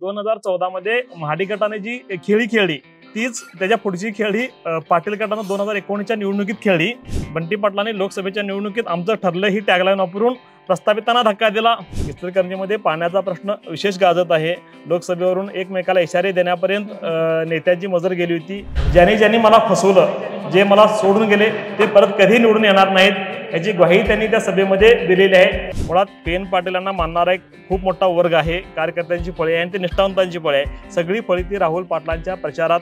2014 मध्ये महाडी गटाने जी खेळी खेळली तीच त्याच्या पुढची खेळी पाटील गटाने 2019च्या निवडणुकीत खेळली। बंटी पाटलांनी लोकसभेच्या निवडणुकीत आमचं ठरलं ही टॅगलाईन वापरून प्रस्तावितांना धक्का दिला। इचलकरंजीमध्ये पाण्याचा प्रश्न विशेष गाजत आहे। लोकसभेवरून एकमेकाला इशारे देण्यापर्यंत नेत्यांची मजर गेली होती। ज्यांनी मला फसवलं, जे मला सोडून गेले ते परत कधी निवडून येणार नाहीत याची ग्वाही त्यांनी त्या सभेमध्ये दिलेली आहे। मुळात पेन पाटीलांना मानणारा एक खूप मोठा वर्ग आहे, कार्यकर्त्यांची फळे आहे आणि ते निष्ठावंतांची फळे आहे। सगळी फळी ती राहुल पाटलांच्या प्रचारात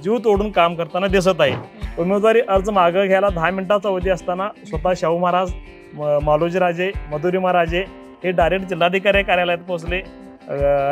जीव तोडून काम करताना दिसत आहे। उमेदवारी अर्ज मागे घ्यायला 10 मिनिटाचा अवधी असताना स्वतः शाहू महाराज, मालोजीराजे, मधुरिमाराजे हे डायरेक्ट जिल्हाधिकारी कार्यालयात पोहोचले।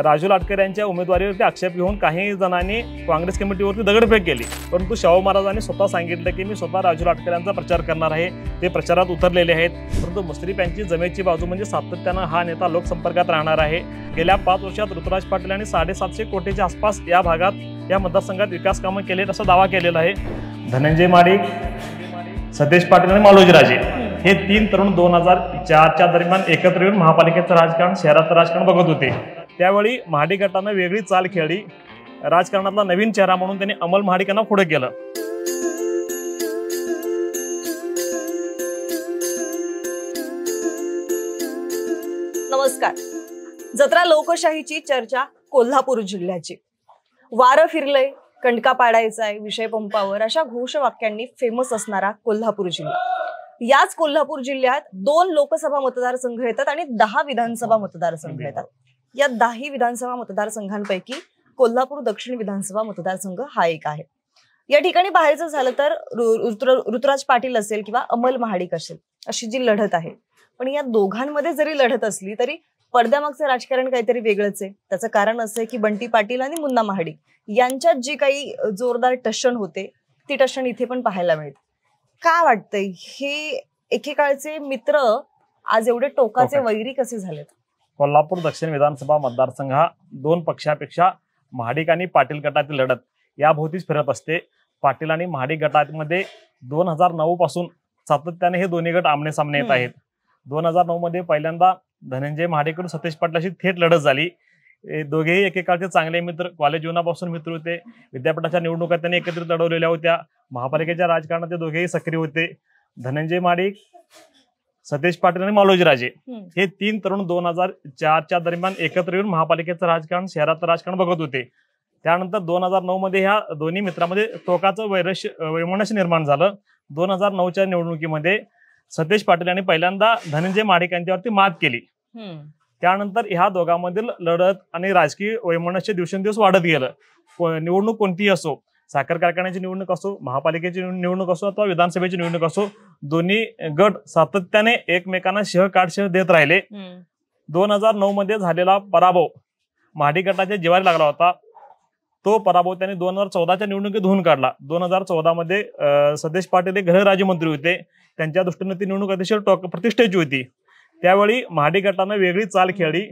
राजू लाटकर यांच्या उमेदवारीवरती आक्षेप घेऊन काही जणांनी काँग्रेस कमिटीवरती दगडफेक केली, परंतु शाहू महाराजांनी स्वतः सांगितलं की मी स्वतः राजू लाटकर यांचा प्रचार करणार आहे। ते प्रचारात उतरलेले आहेत, परंतु मुश्रीफ यांची जमेची बाजू म्हणजे सातत्यानं हा नेता लोकसंपर्कात राहणार आहे। गेल्या 5 वर्षात ऋतुराज पाटील यांनी 750 कोटीच्या आसपास या भागात, या मतदारसंघात विकास कामं केलेत असा दावा केलेला आहे। धनंजय माडिक, सतेज पाटील आणि मालोजीराजे हे 3 तरुण 2004च्या दरम्यान एकत्र येऊन महापालिकेचं राजकारण, शहराचं राजकारण बघत होते। त्यावेळी महाडी गटानं वेगळी चाल खेळली। राजकारणातला नवीन चेहरा म्हणून त्यांनी अमल महाडिकांना पुढे केलं। नमस्कार। जत्रा लोकशाहीची चर्चा कोल्हापूर जिल्ह्याची। वारं फिरलंय, कंडका पाडायचाय, विषय पंपावर अशा घोषवाक्यांनी फेमस असणारा कोल्हापूर जिल्हा। याच कोल्हापूर जिल्ह्यात 2 लोकसभा मतदारसंघ येतात आणि 10 विधानसभा मतदारसंघ येतात। या 10 विधानसभा मतदारसंघांपैकी कोल्हापूर दक्षिण विधानसभा मतदारसंघ हा एक आहे। या ठिकाणी पाहायचं झालं तर ऋतुराज पाटील असेल किंवा अमल महाडिक असेल अशी जी लढत आहे, पण या दोघांमध्ये जरी लढत असली तरी पडद्यामागचं राजकारण काहीतरी वेगळंच आहे। त्याचं कारण असं आहे की बंटी पाटील आणि मुन्ना महाडिक यांच्यात जी काही जोरदार टशन होते ती टशन इथे पण पाहायला मिळते। काय वाटतंय, हे एकेकाळचे मित्र आज एवढे टोकाचे वैरी कसे झालेत? कोल्हापूर दक्षिण विधानसभा मतदारसंघ हा 2 पक्षापेक्षा महाडिक आणि पाटील गटातील लढत याभोवतीच फिरत असते। पाटील आणि महाडिक गटामध्ये 2009 पासून सातत्याने हे दोन्ही गट आमने सामने येत आहेत। 2009 मध्ये पहिल्यांदा धनंजय महाडिक सतेज पाटलाशी थेट लढत झाली। दोघेही एकेकाळचे चांगले मित्र, कॉलेज जीवनापासून मित्र होते। विद्यापीठाच्या निवडणुका त्यांनी एकत्रित लढवलेल्या होत्या। महापालिकेच्या राजकारणात ते दोघेही सक्रिय होते। धनंजय महाडिक, सतेज पाटील आणि मालोजीराजे हे 3 तरुण 2004च्या दरम्यान एकत्र येऊन महापालिकेचं राजकारण, शहराचं राजकारण बघत होते। त्यानंतर 2009 मध्ये ह्या दोन्ही मित्रांमध्ये टोकाचं वैमनस्य निर्माण झालं। 2009च्या निवडणुकीमध्ये सतेज पाटील यांनी पहिल्यांदा धनंजय महाडिक यांच्यावरती मात केली। त्यानंतर ह्या दोघांमधील लढत आणि राजकीय वैमनस्य दिवसेंदिवस वाढत गेलं। निवडणूक कोणतीही असो, साखर कारखान्याची निवडणूक असो, महापालिकेची निवडणूक असो अथवा विधानसभेची निवडणूक असो, दोन्ही गट सातत्याने एकमेकांना शह देत राहिले। 2009 मध्ये झालेला पराभव महाडिक गटाच्या जिव्हारी लागला होता। तो पराभव त्यांनी 2014च्या निवडणुकीत धुवून काढला। 2014 मध्ये सतेज पाटील हे गृहराज्यमंत्री होते। त्यांच्या दृष्टीने ती निवडणूक अतिशय प्रतिष्ठेची होती। त्यावेळी महाडिक गटानं वेगळी चाल खेळली।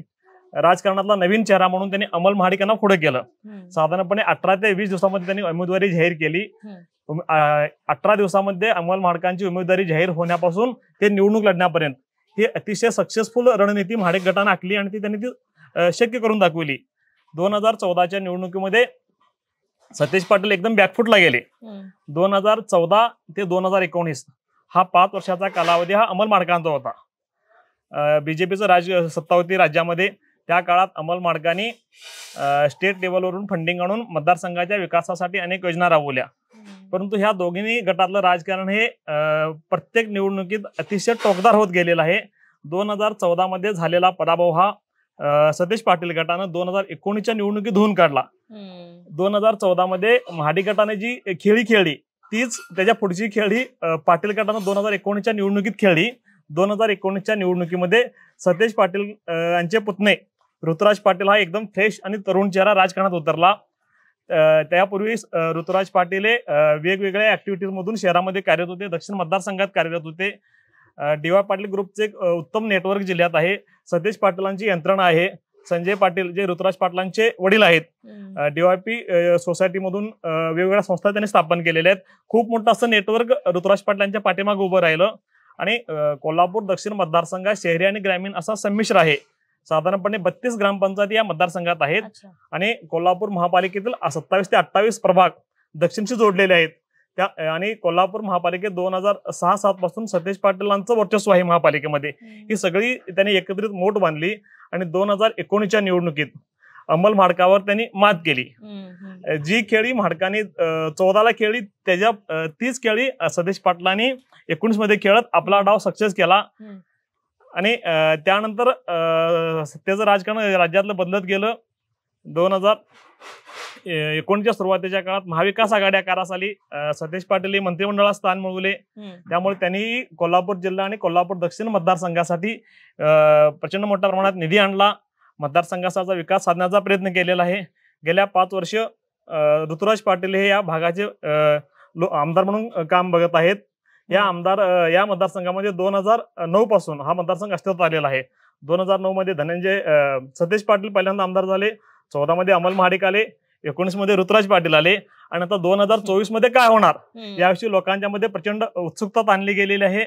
राजकारणातला नवीन चेहरा म्हणून त्यांनी अमल महाडिकांना पुढे केलं। साधारणपणे 18 ते 20 दिवसामध्ये त्यांनी उमेदवारी जाहीर केली। 18 दिवसामध्ये अमल महाडिकांची उमेदवारी जाहीर होण्यापासून ते निवडणूक लढण्यापर्यंत ही अतिशय सक्सेसफुल रणनीती महाडिक गटानं आखली आणि त्यांनी ती शक्य करून दाखवली। 2014च्या निवडणुकीमध्ये सतेज पाटील एकदम बॅकफुटला गेले। 2014 ते 2019 हा 5 वर्षाचा कालावधी हा अमल महाडिकांचा होता। बीजेपीचं सत्ता होती राज्यामध्ये। त्या काळात अमल महाडिकांनी स्टेट लेवलवरून फंडिंग आणून मतदारसंघाच्या विकासासाठी अनेक योजना राबवल्या, परंतु ह्या दोन्ही गटातलं राजकारण हे प्रत्येक निवडणुकीत अतिशय टोकदार होत गेलेलं आहे। 2014 मध्ये झालेला पराभव हा सतेज पाटील गटानं 2019च्या निवडणुकीत धुवून काढला। 2014 मध्ये महाडिक गटाने जी खेळी खेळली तीच त्याच्या पुढची खेळी पाटील गटानं 2019च्या निवडणुकीत खेळली। 2019च्या निवडणुकीमध्ये सतेज पाटील यांचे पुतणे ऋतुराज पाटील हा एकदम फ्रेश आणि तरुण चेहरा राजकारणात उतरला। त्यापूर्वी ऋतुराज पाटील हे वेगवेगळ्या ऍक्टिव्हिटीज मधून शहरामध्ये कार्यरत होते, दक्षिण मतदारसंघात कार्यरत होते। DY पाटील ग्रुपचे एक उत्तम नेटवर्क जिल्ह्यात आहे। सतेज पाटलांची यंत्रणा आहे। संजय पाटील जे ऋतुराज पाटलांचे वडील आहेत, DYP सोसायटी मधून वेगवेगळ्या संस्था त्यांनी स्थापन केलेल्या आहेत। खूप मोठं असं नेटवर्क ऋतुराज पाटलांच्या पाठीमागे उभं राहिलं आणि कोल्हापूर दक्षिण मतदारसंघात शहरी आणि ग्रामीण असा संमिश्र आहे। साधारणपणे 32 ग्रामपंचायती या मतदारसंघात आहेत. अच्छा. आणि कोल्हापूर महापालिकेतील 27 ते 28 प्रभाग दक्षिणशी जोडलेले आहेत. त्या आणि कोल्हापूर महापालिकेत 2006-07 पासून सतेज पाटलांचं वर्चस्व आहे महापालिकेमध्ये. ही सगळी त्यांनी एकत्रित मोठ बांधली आणि 2019च्या निवडणुकीत अंमल म्हाडकावर त्यांनी मात केली. जी खेळी म्हाडकाने 14ला खेळली त्याच्या 30 खेळी सतेज पाटलांनी 19 मध्ये खेळत आपला डाव सक्सेस केला. आणि त्यानंतर सत्तेचं राजकारण राज्यातलं बदलत गेलं. 2019च्या सुरुवातीच्या काळात महाविकास आघाडी आकारास आली. सतेज पाटील हे मंत्रिमंडळात स्थान मिळवले. त्यामुळे त्यांनी कोल्हापूर जिल्हा आणि कोल्हापूर दक्षिण मतदारसंघासाठी प्रचंड मोठ्या प्रमाणात निधी आणला. मतदारसंघाचा विकास साधण्याचा प्रयत्न केलेला आहे. गेल्या 5 वर्ष ऋतुराज पाटील हे या भागाचे आमदार म्हणून काम बघत आहेत. या मतदारसंघामध्ये 2009 पासून हा मतदारसंघ अस्तित्वात आलेला आहे. 2009 मध्ये धनंजय सतेज पाटील पहिल्यांदा आमदार झाले. 14 मध्ये अमल महाडिक आले. 19 मध्ये ऋतुराज पाटील आले. आणि आता 2024 मध्ये काय होणार याविषयी लोकांच्या मध्ये प्रचंड उत्सुकता आणली गेलेली आहे.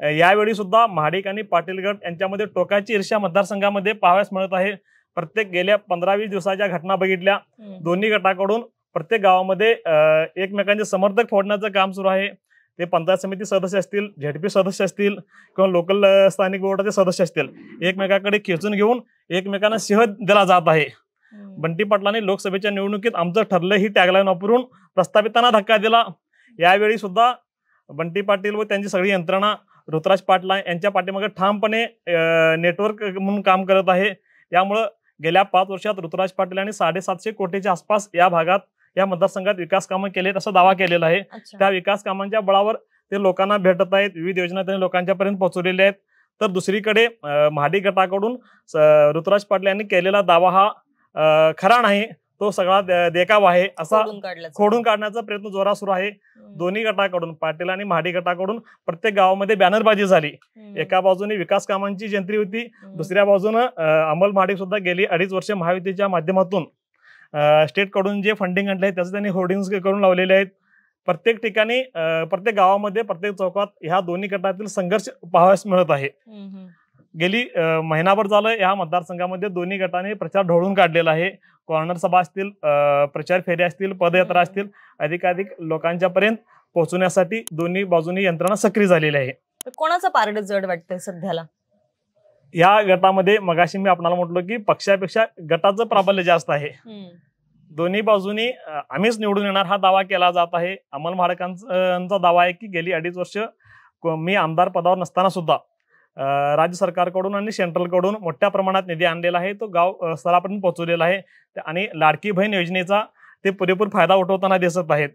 यावेळी सुद्धा महाडिक आणि पाटील गट यांच्यामध्ये टोकाची ईर्ष्या मतदारसंघामध्ये पाहावयास मिळत आहे. प्रत्येक गेल्या 15-20 दिवसाच्या घटना बघितल्या. दोन्ही गटाकडून प्रत्येक गावामध्ये एकमेकांचे समर्थक फोडण्याचं काम सुरू आहे. ते पंचायत समिती सदस्य असतील, झेडपी सदस्य असतील किंवा लोकल स्थानिक बोर्डाचे सदस्य असतील, एकमेकाकडे खेचून घेऊन एकमेकांना सिंह दिला जात आहे. बंटी पाटलांनी लोकसभेच्या निवडणुकीत आमचं ठरलं ही टॅगलाईन वापरून प्रस्थापितांना धक्का दिला. यावेळी सुद्धा बंटी पाटील व त्यांची सगळी यंत्रणा ऋतुराज पाटला यांच्या पाठीमागे ठामपणे नेटवर्क म्हणून काम करत आहे. त्यामुळं गेल्या 5 वर्षात ऋतुराज पाटील यांनी 750 कोटीच्या आसपास या भागात या मतदारसंघात विकास कामं केलेत असा दावा केलेला आहे. त्या विकास कामांच्या बळावर ते लोकांना भेटत आहेत. विविध योजना त्यांनी लोकांच्या पर्यंत पोहोचवलेल्या आहेत. तर दुसरीकडे महाडिक गटाकडून ऋतुराज पाटील यांनी केलेला दावा हा खरा नाही, तो सगळा देखावा आहे असा खोडून काढण्याचा प्रयत्न जोरात सुरू आहे. दोन्ही गटाकडून पाटील आणि महाडिक गटाकडून प्रत्येक गावामध्ये बॅनरबाजी झाली. एका बाजूने विकास कामांची जंत्री होती, दुसऱ्या बाजूनं अमल महाडिक सुद्धा गेली 2.5 वर्ष महायुतीच्या माध्यमातून स्टेट कडून जे फंडिंग आणले त्याचे त्यांनी होर्डिंग्स करून लावलेले आहेत. प्रत्येक ठिकाणी प्रत्येक गावामध्ये प्रत्येक चौकात ह्या दोन्ही गटातील संघर्ष पाहावयास मिळत आहे. गेली महिनाभर झालं या मतदारसंघामध्ये दोन्ही गटाने प्रचार ढवळून काढलेला आहे. कॉर्नर सभा असतील, प्रचार फेऱ्या असतील, पदयात्रा असतील, अधिकाधिक लोकांच्या पर्यंत पोहोचण्यासाठी दोन्ही बाजूनी यंत्रणा सक्रिय झालेली आहे. कोणाचं पारड जड वाटतंय सध्याला या गटामध्ये? मगाशी मी आपल्याला म्हटलो की पक्षापेक्षा गटाचं प्राबल्य जास्त आहे. दोन्ही बाजूनी आम्हीच निवडून येणार हा दावा केला जात आहे. अमल म्हाडकांचा दावा आहे की गेली 2.5 वर्ष मी आमदार पदावर नसताना सुद्धा राज्य सरकारकडून आणि सेंट्रलकडून मोठ्या प्रमाणात निधी आणलेला आहे, तो गाव स्तरापर्यंत पोहोचवलेला आहे. आणि लाडकी बहीण योजनेचा ते पुरेपूर फायदा उठवताना दिसत आहेत.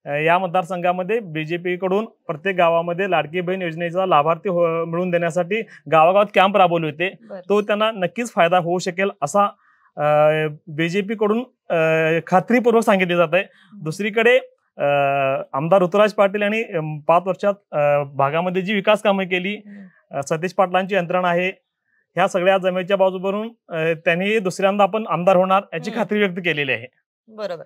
या मतदारसंघामध्ये बीजेपी कडून प्रत्येक गावामध्ये लाडकी बहीण योजनेचा लाभार्थी मिळवून देण्यासाठी गावागावात कॅम्प राबवले होते. तो त्यांना नक्कीच फायदा होऊ शकेल असा बीजेपी कडून खात्रीपूर्वक सांगितले जात आहे. दुसरीकडे आमदार ऋतुराज पाटील यांनी 5 वर्षात भागामध्ये जी विकास कामे केली, सतेज पाटलांची यंत्रणा आहे, ह्या सगळ्या जमेच्या बाजूवरून त्यांनी दुसऱ्यांदा आपण आमदार होणार याची खात्री व्यक्त केलेली आहे. बरोबर.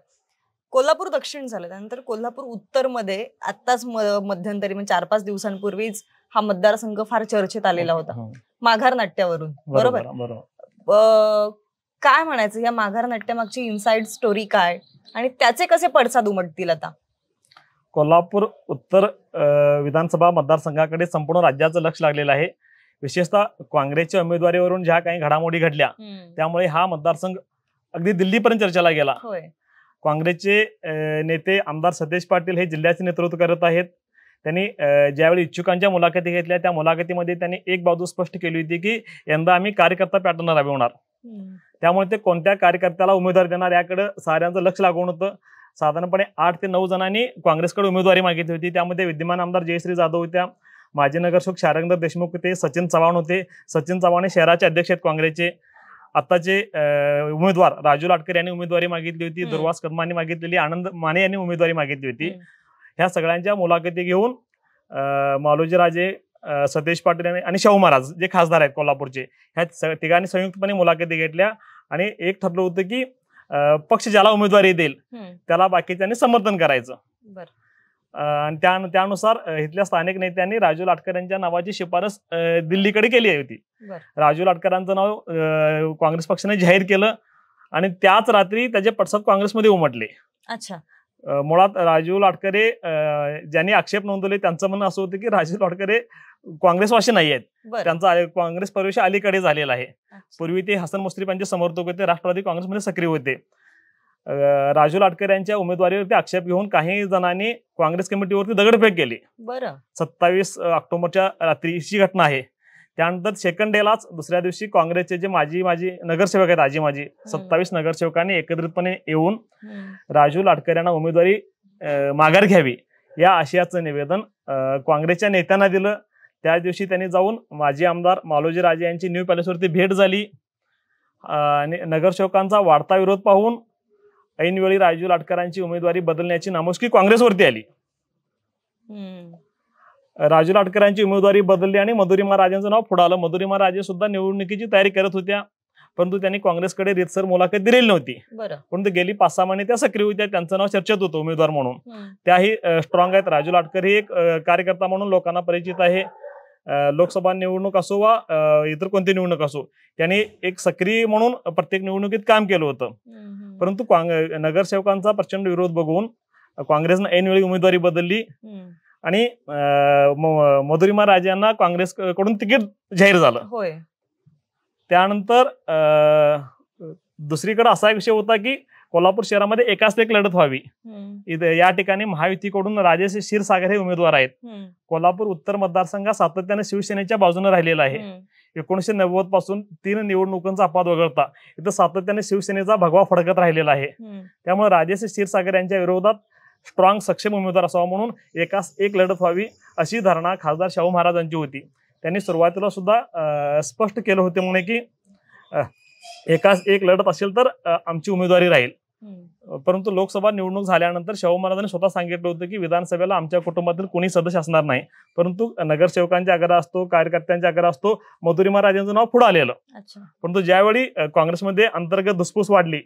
कोल्हापूर दक्षिण झालं, त्यानंतर कोल्हापूर उत्तर मध्ये आत्ताच मध्यंतरी 4-5 दिवसांपूर्वीच हा मतदारसंघ फार चर्चेत आलेला होता माघार नाट्यावरून. बरोबर. काय म्हणायचं या माघार नाट्यामागची इनसाइड स्टोरी काय आणि त्याचे कसे पडसाद उमटतील आता? कोल्हापूर उत्तर विधानसभा मतदारसंघाकडे संपूर्ण राज्याचं लक्ष लागलेलं आहे. विशेषतः काँग्रेसच्या उमेदवारीवरून ज्या काही घडामोडी घडल्या त्यामुळे हा मतदारसंघ अगदी दिल्लीपर्यंत चर्चेला गेला. काँग्रेसचे नेते आमदार सतेज पाटील हे जिल्ह्याचे नेतृत्व करत आहेत. त्यांनी ज्यावेळी इच्छुकांच्या मुलाखती घेतल्या त्या मुलाखतीमध्ये त्यांनी एक बाजू स्पष्ट केली होती की यंदा आम्ही कार्यकर्ता पॅटर्न राबवणार. त्यामुळे ते कोणत्या कार्यकर्त्याला उमेदवारी देणार याकडे साऱ्यांचं लक्ष लागून होतं. साधारणपणे 8 ते 9 जणांनी काँग्रेसकडे उमेदवारी मागितली होती. त्यामध्ये विद्यमान आमदार जयश्री जाधव होत्या, माजी नगरसेवक शारंगधर देशमुख होते, सचिन चव्हाण होते. सचिन चव्हाण हे शहराचे अध्यक्ष आहेत काँग्रेसचे. आताचे उमेदवार राजू लाटकर यांनी उमेदवारी मागितली होती, दुर्वास कदमांनी मागितलेली, आनंद माने यांनी उमेदवारी मागितली होती. ह्या सगळ्यांच्या मुलाखती घेऊन मालोजी राजे, सतेज पाटील आणि शाहू महाराज जे खासदार आहेत कोल्हापूरचे, ह्या तिघांनी संयुक्तपणे मुलाखती घेतल्या आणि एक ठरलं होतं की पक्ष ज्याला उमेदवारी देईल त्याला बाकीच्यांनी समर्थन करायचं. आणि त्यानुसार इथल्या स्थानिक नेत्यांनी राजू लाटकर यांच्या नावाची शिफारस दिल्लीकडे केली होती. राजू लाटकरांचं नाव काँग्रेस पक्षाने जाहीर केलं आणि त्याच रात्री त्याचे पडसाद काँग्रेसमध्ये उमटले. अच्छा. मुळात राजू लाटकरे ज्यांनी आक्षेप नोंदवले त्यांचं म्हणणं असं होतं की राजू लाटकरे काँग्रेसवासी नाही आहेत, त्यांचा काँग्रेस प्रवेश अलीकडे झालेला आहे. पूर्वी ते हसन मुश्रीफ यांचे समर्थक होते, राष्ट्रवादी काँग्रेसमध्ये सक्रिय होते. राजू लाटकर यांच्या उमेदवारीवरती आक्षेप घेऊन काही जणांनी काँग्रेस कमिटीवरती दगडफेक केली. 27 ऑक्टोबरच्या रात्रीची घटना आहे. त्यानंतर सेकंड डेलाच दुसऱ्या दिवशी काँग्रेसचे जे माजी नगरसेवक आहेत, माजी 27 नगरसेवकांनी एकत्रितपणे येऊन राजू लाटकर यांना उमेदवारी माघार घ्यावी या आशयाचं निवेदन काँग्रेसच्या नेत्यांना दिलं. त्याच दिवशी त्यांनी जाऊन माजी आमदार मालोजी राजे यांची न्यू पॅलेसवरती भेट झाली आणि नगरसेवकांचा वाढता विरोध पाहून ऐनवेळी राजू लाटकरांची उमेदवारी बदलण्याची नामुष्की काँग्रेसवरती आली. राजू लाटकरांची उमेदवारी बदलली आणि मधुरिमा राजेंचं नाव पुढे आलं. मधुरिमा राजे सुद्धा निवडणुकीची तयारी करत होत्या, परंतु त्यांनी काँग्रेसकडे रीतसर मुलाखत दिलेली नव्हती. परंतु गेली 5-6 महिने त्या सक्रिय होत्या, त्यांचं नाव चर्चेत होतं उमेदवार म्हणून. त्याही स्ट्रॉंग आहेत. राजू लाटकर ही एक कार्यकर्ता म्हणून लोकांना परिचित आहे. लोकसभा निवडणूक असो वा इतर कोणती निवडणूक असो, त्यांनी एक सक्रिय म्हणून प्रत्येक निवडणुकीत काम केलं होतं. परंतु नगरसेवकांचा प्रचंड विरोध बघून काँग्रेसनं ऐनवेळी उमेदवारी बदलली आणि मधुरिमा राजे यांना काँग्रेसकडून तिकीट जाहीर झालं. त्यानंतर दुसरीकडे असा एक विषय होता की कोल्हापूर शहरामध्ये एकाच एक लढत व्हावी. या ठिकाणी महायुतीकडून राजेश क्षीरसागर हे उमेदवार आहेत. कोल्हापूर उत्तर मतदारसंघ सातत्याने शिवसेनेच्या बाजूने राहिलेला आहे. 1990 पासून 3 निवडणुकांचा अपवाद वगळता इथं सातत्याने शिवसेनेचा भगवा फडकत राहिलेला आहे. त्यामुळे राजेश क्षीरसागर यांच्या विरोधात स्ट्रॉंग सक्षम उमेदवार असावा म्हणून एकाच एक लढत व्हावी अशी धारणा खासदार शाहू महाराजांची होती. त्यांनी सुरुवातीला सुद्धा स्पष्ट केलं होते म्हणे की एकाच एक लढत असेल तर आमची उमेदवारी राहील. परंतु लोकसभा निवडणूक झाल्यानंतर शाहू महाराजांनी स्वतः सांगितलं होतं की विधानसभेला आमच्या कुटुंबातील कोणी सदस्य असणार नाही. परंतु नगरसेवकांचा आग्रह असतो, कार्यकर्त्यांचा आग्रह असतो, मधुरिमा राजेंचं नाव पुढे आलेलं. परंतु ज्यावेळी काँग्रेसमध्ये अंतर्गत धुसफूस वाढली,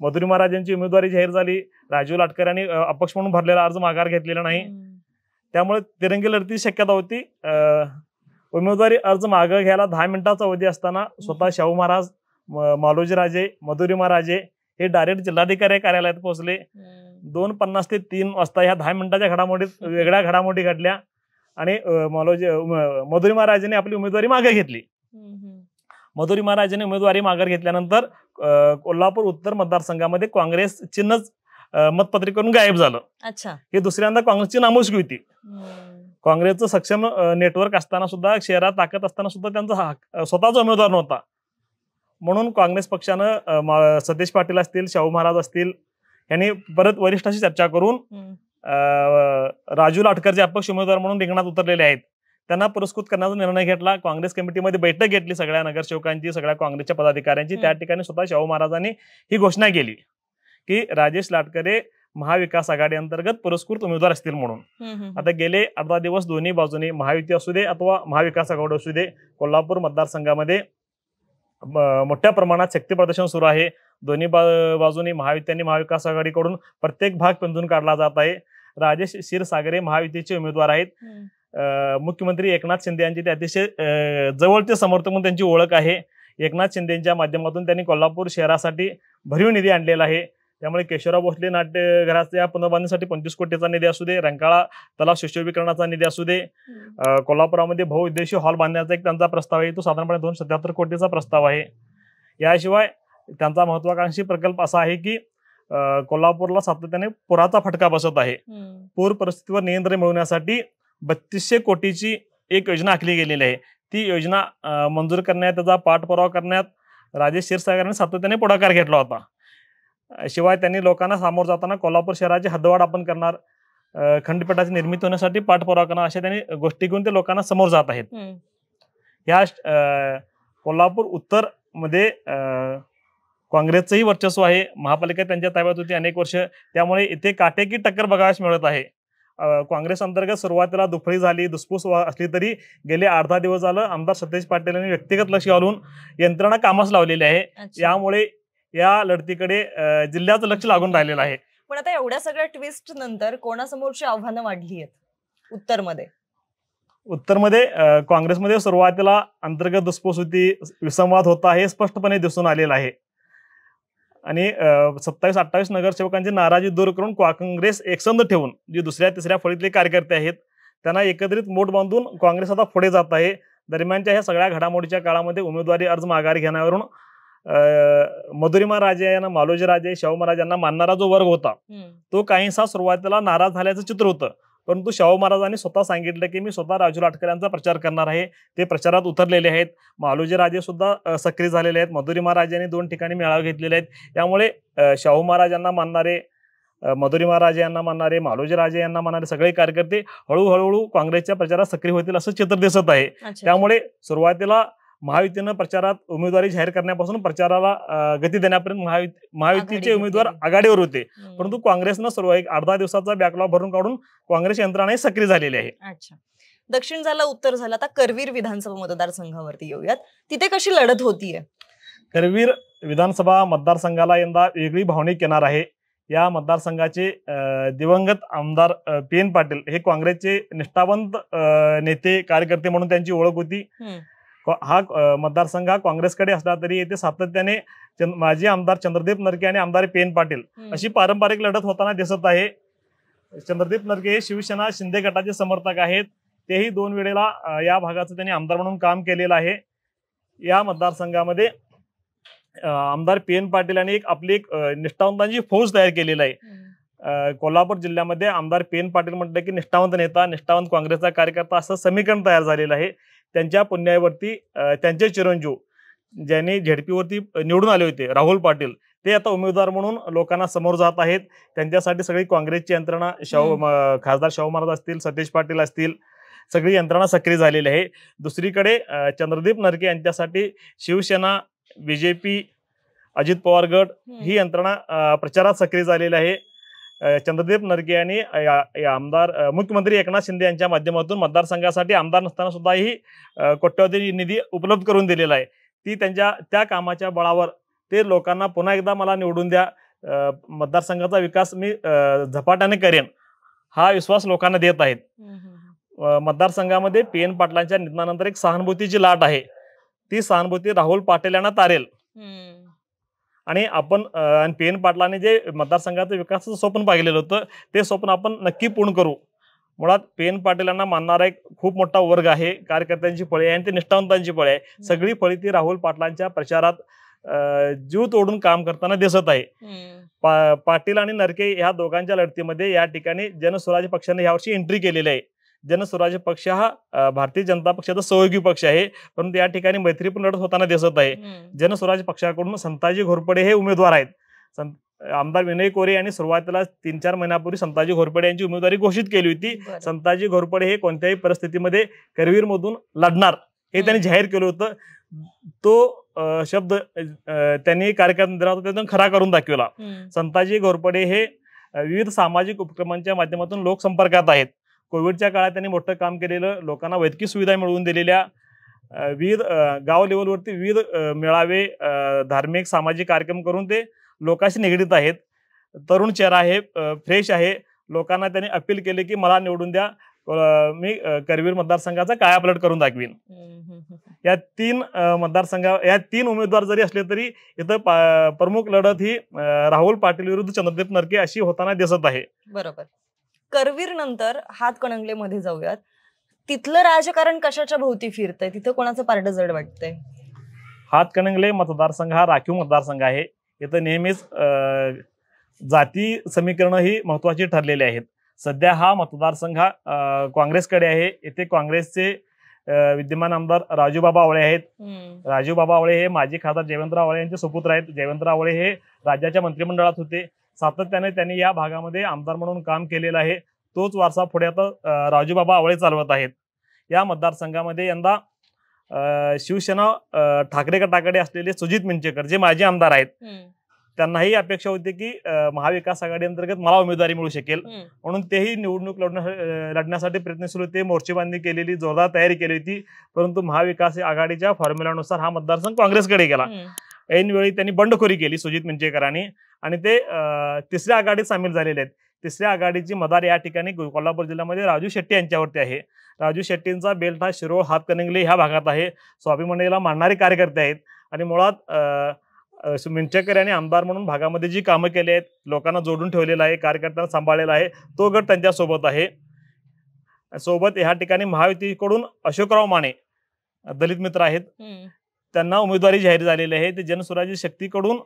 मधुरिमा राजेंची उमेदवारी जाहीर झाली, राजू लाटकर यांनी अपक्ष म्हणून भरलेला अर्ज माघार घेतलेला नाही, त्यामुळे तिरंगी लढतीची शक्यता होती. उमेदवारी अर्ज मागे घ्यायला 10 मिनिटाचा अवधी असताना स्वतः शाहू महाराज, मालोजी राजे, मधुरिमा राजे हे डायरेक्ट जिल्हाधिकारी कार्यालयात पोहोचले. 2:50 ते 3 वाजता ह्या 10 मिनिटाच्या घडामोडीत वेगळ्या घडामोडी घडल्या आणि मधुरिमा राजेने आपली उमेदवारी मागे घेतली. मधुरिमा राजेने उमेदवारी माघार घेतल्यानंतर कोल्हापूर उत्तर मतदारसंघामध्ये काँग्रेस चिन्हच मतपत्रिकेवरून गायब झालं. हे दुसऱ्यांदा काँग्रेसची नामुष्की होती. काँग्रेसचं सक्षम नेटवर्क असताना सुद्धा, शहरात ताकद असताना सुद्धा त्यांचा स्वतःचा उमेदवार नव्हता. म्हणून काँग्रेस पक्षानं सतीश पाटील असतील, शाहू महाराज असतील यांनी परत वरिष्ठांशी चर्चा करून राजू लाटकर जे अपक्ष उमेदवार म्हणून रिंगणात उतरलेले आहेत त्यांना पुरस्कृत करण्याचा निर्णय घेतला. काँग्रेस कमिटीमध्ये बैठक घेतली सगळ्या नगरसेवकांची, सगळ्या काँग्रेसच्या पदाधिकाऱ्यांची. त्या ठिकाणी स्वतः शाहू महाराजांनी ही घोषणा केली की राजेश लाटकरे महाविकास आघाडी अंतर्गत पुरस्कृत उमेदवार असतील म्हणून. आता गेले अर्धा दिवस दोन्ही बाजूनी, महायुती असू दे अथवा महाविकास आघाडी असू दे, कोल्हापूर मतदारसंघामध्ये मोठ्या प्रमाणात शक्ती प्रदर्शन सुरू आहे. दोन्ही बाजूनी महायुती आणि महाविकास आघाडीकडून प्रत्येक भाग पिंजून काढला जात आहे. राजेश क्षीरसागर महायुतीचे उमेदवार आहेत. मुख्यमंत्री एकनाथ शिंदे यांची ते अतिशय जवळचे समर्थक म्हणून त्यांची ओळख आहे. एकनाथ शिंदेच्या माध्यमातून त्यांनी कोल्हापूर शहरासाठी भरीव निधी आणलेला आहे. त्यामुळे केशवराव भोसले नाट्यगृहाच्या पुनर्बांधणीसाठी 25 कोटीचा निधी असू दे, रंकाळा तलाव सुशोभीकरणाचा निधी असू दे, कोल्हापुरामध्ये बहुउद्देशीय हॉल बांधण्याचा एक त्यांचा प्रस्ताव आहे, तो साधारणपणे 277 कोटीचा प्रस्ताव आहे. याशिवाय त्यांचा महत्वाकांक्षी प्रकल्प असा आहे की कोल्हापूरला सातत्याने पुराचा फटका बसत आहे. पूर परिस्थितीवर नियंत्रण मिळवण्यासाठी 3200 कोटीची एक योजना आखली गेलेली आहे. ती योजना मंजूर करण्यात, त्याचा पाठपुरावा करण्यात राजेश क्षीरसागरांनी सातत्याने पुढाकार घेतला होता. शिवाय त्यांनी लोकांना सामोरं जाताना कोल्हापूर शहराची हद्दवाढ आपण करणार, खंडपीठाची निर्मिती होण्यासाठी पाठपुरावा करणार, अशा त्यांनी गोष्टी घेऊन ते लोकांना समोर जात आहेत. या कोल्हापूर उत्तर मध्ये काँग्रेसचंही वर्चस्व आहे. महापालिका त्यांच्या ताब्यात होती अनेक वर्ष, त्यामुळे इथे काटेकी टक्कर बघायला मिळत आहे. काँग्रेस अंतर्गत सुरुवातीला दुफळी झाली, धुसफूस असली तरी गेले अर्धा दिवस झालं आमदार सतीश पाटील यांनी व्यक्तिगत लक्ष घालून यंत्रणा कामास लावलेली आहे. यामुळे या लढतीकडे जिल्ह्याचं लक्ष लागून राहिलेलं आहे. पण आता एवढ्या सगळ्या ट्विस्ट नंतर कोणासमोरची आव्हानं वाढली आहेत उत्तरमध्ये? उत्तरमध्ये काँग्रेसमध्ये सुरुवातीला अंतर्गत धुसफूस होती, विसंवाद होता, हे स्पष्टपणे दिसून आलेलं आहे. आणि 27-28 नगरसेवकांची नाराजी दूर करून काँग्रेस एकसंध ठेवून जी दुसऱ्या तिसऱ्या फळीतले कार्यकर्ते आहेत त्यांना एकत्रित मोठ बांधून काँग्रेस आता पुढे जात आहे. दरम्यानच्या ह्या सगळ्या घडामोडीच्या काळामध्ये उमेदवारी अर्ज माघारी घेण्यावरून मधुरिमा राजे यांना, मालोजी राजे, शाहू महाराज यांना मानणारा जो वर्ग होता तो काहीसा सुरुवातीला नाराज झाल्याचं चित्र होतं. परंतु शाहू महाराजांनी स्वतः सांगितलं की मी स्वतः राजू लाटकर यांचा प्रचार करणार आहे. ते प्रचारात उतरलेले आहेत. मालोजी राजे सुद्धा सक्रिय झालेले आहेत. मधुरिमा राजे यांनी 2 ठिकाणी मेळावे घेतलेले आहेत. त्यामुळे शाहू महाराज यांना मानणारे, मधुरिमा राजे यांना मानणारे, मालोजी राजे यांना मानणारे सगळे कार्यकर्ते हळूहळू काँग्रेसच्या प्रचारात सक्रिय होतील असं चित्र दिसत आहे. त्यामुळे सुरुवातीला महायुतीनं प्रचारात उमेदवारी जाहीर करण्यापासून प्रचाराला गती देण्यापर्यंत महायुतीचे उमेदवार आघाडीवर होते. परंतु काँग्रेसनं सुरू एक 8-10 दिवसाचा बॅकलॉग भरून काढून काँग्रेस यंत्रणा सक्रिय झालेली आहे. अच्छा, दक्षिण झालं, उत्तर झालं, आता करवीर विधानसभा मतदारसंघावरती येऊयात. तिथे कशी लढत होतीये? करवीर विधानसभा मतदारसंघाला यंदा वेगळी भावनिक येणार आहे. या मतदारसंघाचे दिवंगत आमदार PN पाटील हे काँग्रेसचे निष्ठावंत नेते, कार्यकर्ते म्हणून त्यांची ओळख होती. हा मतदारसंघ हा काँग्रेसकडे असला तरी येथे सातत्याने माजी आमदार चंद्रदीप नरके आणि आमदार PN पाटील अशी पारंपरिक लढत होताना दिसत आहे. चंद्रदीप नरके हे शिवसेना शिंदे गटाचे समर्थक आहेत. तेही 2 वेळेला या भागाचं त्यांनी आमदार म्हणून काम केलेलं आहे. या मतदारसंघामध्ये आमदार PN पाटील यांनी आपली एक निष्ठावंतांची फौज तयार केलेली आहे. कोल्हापूर जिल्ह्यामध्ये आमदार PN पाटील म्हटलं की निष्ठावंत नेता, निष्ठावंत काँग्रेसचा कार्यकर्ता असं समीकरण तयार झालेलं आहे. त्यांच्या पुण्यावरती त्यांचे चिरंजीव ज्यांनी झेडपीवरती निवडून आले होते, राहुल पाटील, ते आता उमेदवार म्हणून लोकांना समोर जात आहेत. त्यांच्यासाठी सगळी काँग्रेसची यंत्रणा, खासदार शाहू महाराज असतील, सतीश पाटील असतील, सगळी यंत्रणा सक्रिय झालेली आहे. दुसरीकडे चंद्रदीप नरके यांच्यासाठी शिवसेना, BJP, अजित पवार गट ही यंत्रणा प्रचारात सक्रिय झालेली आहे. चंद्रदीप नरके यांनी आमदार मुख्यमंत्री एकनाथ शिंदे यांच्या माध्यमातून मतदारसंघासाठी आमदार नसताना सुद्धा ही कोट्यवधी निधी उपलब्ध करून दिलेला आहे. ती त्या कामाच्या बळावर ते लोकांना पुन्हा एकदा मला निवडून द्या, मतदारसंघाचा विकास मी झपाट्याने करेन, हा विश्वास लोकांना देत आहेत. मतदारसंघामध्ये PN पाटलांच्या निधनानंतर एक सहानुभूतीची लाट आहे. ती सहानुभूती राहुल पाटील यांना तारेल. आणि आपण PN पाटलांनी जे मतदारसंघाचं विकासाचं स्वप्न पाहिलेलं होतं ते स्वप्न आपण नक्की पूर्ण करू. मुळात PN पाटील यांना मानणारा एक खूप मोठा वर्ग आहे, कार्यकर्त्यांची फळी आहे आणि ते निष्ठावंतांची फळी आहे. सगळी फळी ती राहुल पाटलांच्या प्रचारात जीव तोडून काम करताना दिसत आहे. पाटील आणि नरके ह्या दोघांच्या लढतीमध्ये या ठिकाणी जनस्वराज्य पक्षाने यावर्षी एंट्री केलेली आहे. जनस्वराज्य पक्ष हा भारतीय जनता पक्षाचा सहयोगी पक्ष आहे, परंतु या ठिकाणी मैत्रीपूर्ण लढत होताना दिसत आहे. जनस्वराज्य पक्षाकडून संताजी घोरपडे हे उमेदवार आहेत. आमदार विनय कोरे यांनी सुरुवातीला 3-4 महिन्यापूर्वी संताजी घोरपडे यांची उमेदवारी घोषित केली होती. संताजी घोरपडे हे कोणत्याही परिस्थितीमध्ये करवीर मधून लढणार हे त्यांनी जाहीर केलं होतं. तो शब्द त्यांनी कार्यकर्त्यांना खरा करून दाखवला. संताजी घोरपडे हे विविध सामाजिक उपक्रमांच्या माध्यमातून लोकसंपर्कात आहेत. कोविडच्या काळात त्यांनी मोठं काम केलेलं, लोकांना वैद्यकीय सुविधा मिळवून दिलेल्या, विविध गाव लेवलवरती विविध मेळावे, धार्मिक सामाजिक कार्यक्रम करून ते लोकांशी निगडीत आहेत. तरुण चेहरा आहे, फ्रेश आहे. लोकांना त्यांनी अपील केले की मला निवडून द्या, मी करवीर मतदारसंघाचा कायापालट करून दाखवीन. या 3 उमेदवार जरी असले तरी इथं प्रमुख लढत ही राहुल पाटील विरुद्ध चंद्रदीप नरके अशी होताना दिसत आहे. बरोबर. करवीर नंतर हातकणंगलेमध्ये जाऊयात. तिथलं राजकारण कशाच्या भोवती फिरतंय? तिथं कोणाचं पारड जड वाटतंय? हातकणंगले मतदारसंघ हा राखीव मतदारसंघ आहे. इथं नेहमीच जाती समीकरण ही महत्वाची ठरलेली आहेत. सध्या हा मतदारसंघ काँग्रेसकडे आहे. येथे काँग्रेसचे विद्यमान आमदार राजूबाबा आवळे आहेत. राजूबाबा आवळे हे माजी खासदार जयवंतराव आवळे यांचे सुपुत्र आहेत. जयवंतराव आवळे हे राज्याच्या मंत्रिमंडळात होते. सातत्याने त्यांनी या भागामध्ये आमदार म्हणून काम केलेलं आहे. तोच वारसा पुढे आता राजूबाबा आवळे चालवत आहेत. या मतदारसंघामध्ये यंदा शिवसेना ठाकरे गटाकडे असलेले सुजित मिंचेकर जे माजी आमदार आहेत, त्यांनाही अपेक्षा होती की महाविकास आघाडी अंतर्गत मला उमेदवारी मिळू शकेल, म्हणून तेही निवडणूक लढण्यासाठी प्रयत्नशील होते. मोर्चेबांधणी केलेली, जोरदार तयारी केली होती. परंतु महाविकास आघाडीच्या फॉर्म्युलानुसार हा मतदारसंघ काँग्रेसकडे गेला ऐनवेळी त्यांनी बंडखोरी केली सुजित मिंचेकरांनी आणि ते तिसऱ्या आघाडीत सामील झालेले आहेत. तिसऱ्या आघाडीची मदार या ठिकाणी कोल्हापूर जिल्ह्यामध्ये राजू शेट्टी यांच्यावरती आहे. राजू शेट्टींचा बेल्ट हा शिरोळ हातकणंगले ह्या भागात आहे. स्वाभिमानीला मानणारे कार्यकर्ते आहेत आणि मुळात मिंचेकर यांनी आमदार म्हणून भागामध्ये जी कामं केली आहेत, लोकांना जोडून ठेवलेलं आहे, कार्यकर्त्यांना सांभाळलेला आहे, तो गट त्यांच्यासोबत आहे. सोबत ह्या ठिकाणी महायुतीकडून अशोकराव माने दलित मित्र आहेत, त्यांना उमेदवारी जाहीर झालेली आहे. ते जनसुराज्य शक्तीकडून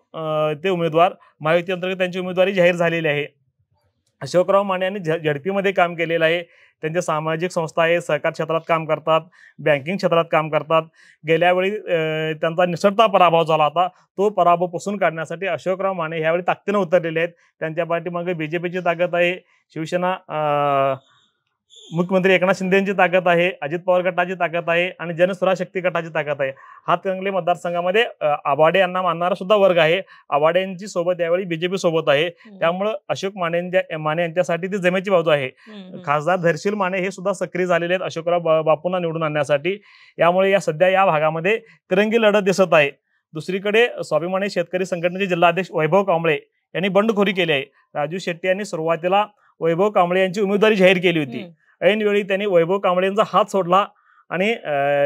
ते उमेदवार महायुती अंतर्गत त्यांची उमेदवारी जाहीर झालेली आहे. अशोकराव माने यांनी झडपीमध्ये काम केलेलं आहे. त्यांच्या सामाजिक संस्था आहे, सहकार क्षेत्रात काम करतात, बँकिंग क्षेत्रात काम करतात. गेल्या वेळी त्यांचा निसटता पराभव झाला होता. तो पराभव पुसून काढण्यासाठी अशोकराव माने यावेळी ताकदीने उतरलेले आहेत. त्यांच्या पाठीमागे बीजेपीची ताकद आहे, शिवसेना मुख्यमंत्री एकनाथ शिंदे यांची ताकद आहे, अजित पवार गटाची ताकद आहे आणि जनसुराज्य शक्ती गटाची ताकद आहे. हातकणंगले मतदारसंघामध्ये आवाडे यांना मानणारा सुद्धा वर्ग आहे. आवाडे यांची सोबत यावेळी बीजेपी सोबत आहे. त्यामुळे अशोक माने यांच्यासाठी ती जमेची बाजू आहे. खासदार धैर्यशील माने हे सुद्धा सक्रिय झालेले आहेत अशोकराव बापूंना निवडून आणण्यासाठी. यामुळे सध्या या भागामध्ये तिरंगी लढत दिसत आहे. दुसरीकडे स्वाभिमानी शेतकरी संघटनेचे जिल्हाध्यक्ष वैभव कांबळे यांनी बंडखोरी केली आहे. राजू शेट्टी यांनी सुरुवातीला वैभव कांबळे यांची उमेदवारी जाहीर केली होती. ऐनवेळी त्यांनी वैभव कांबळे यांचा हात सोडला आणि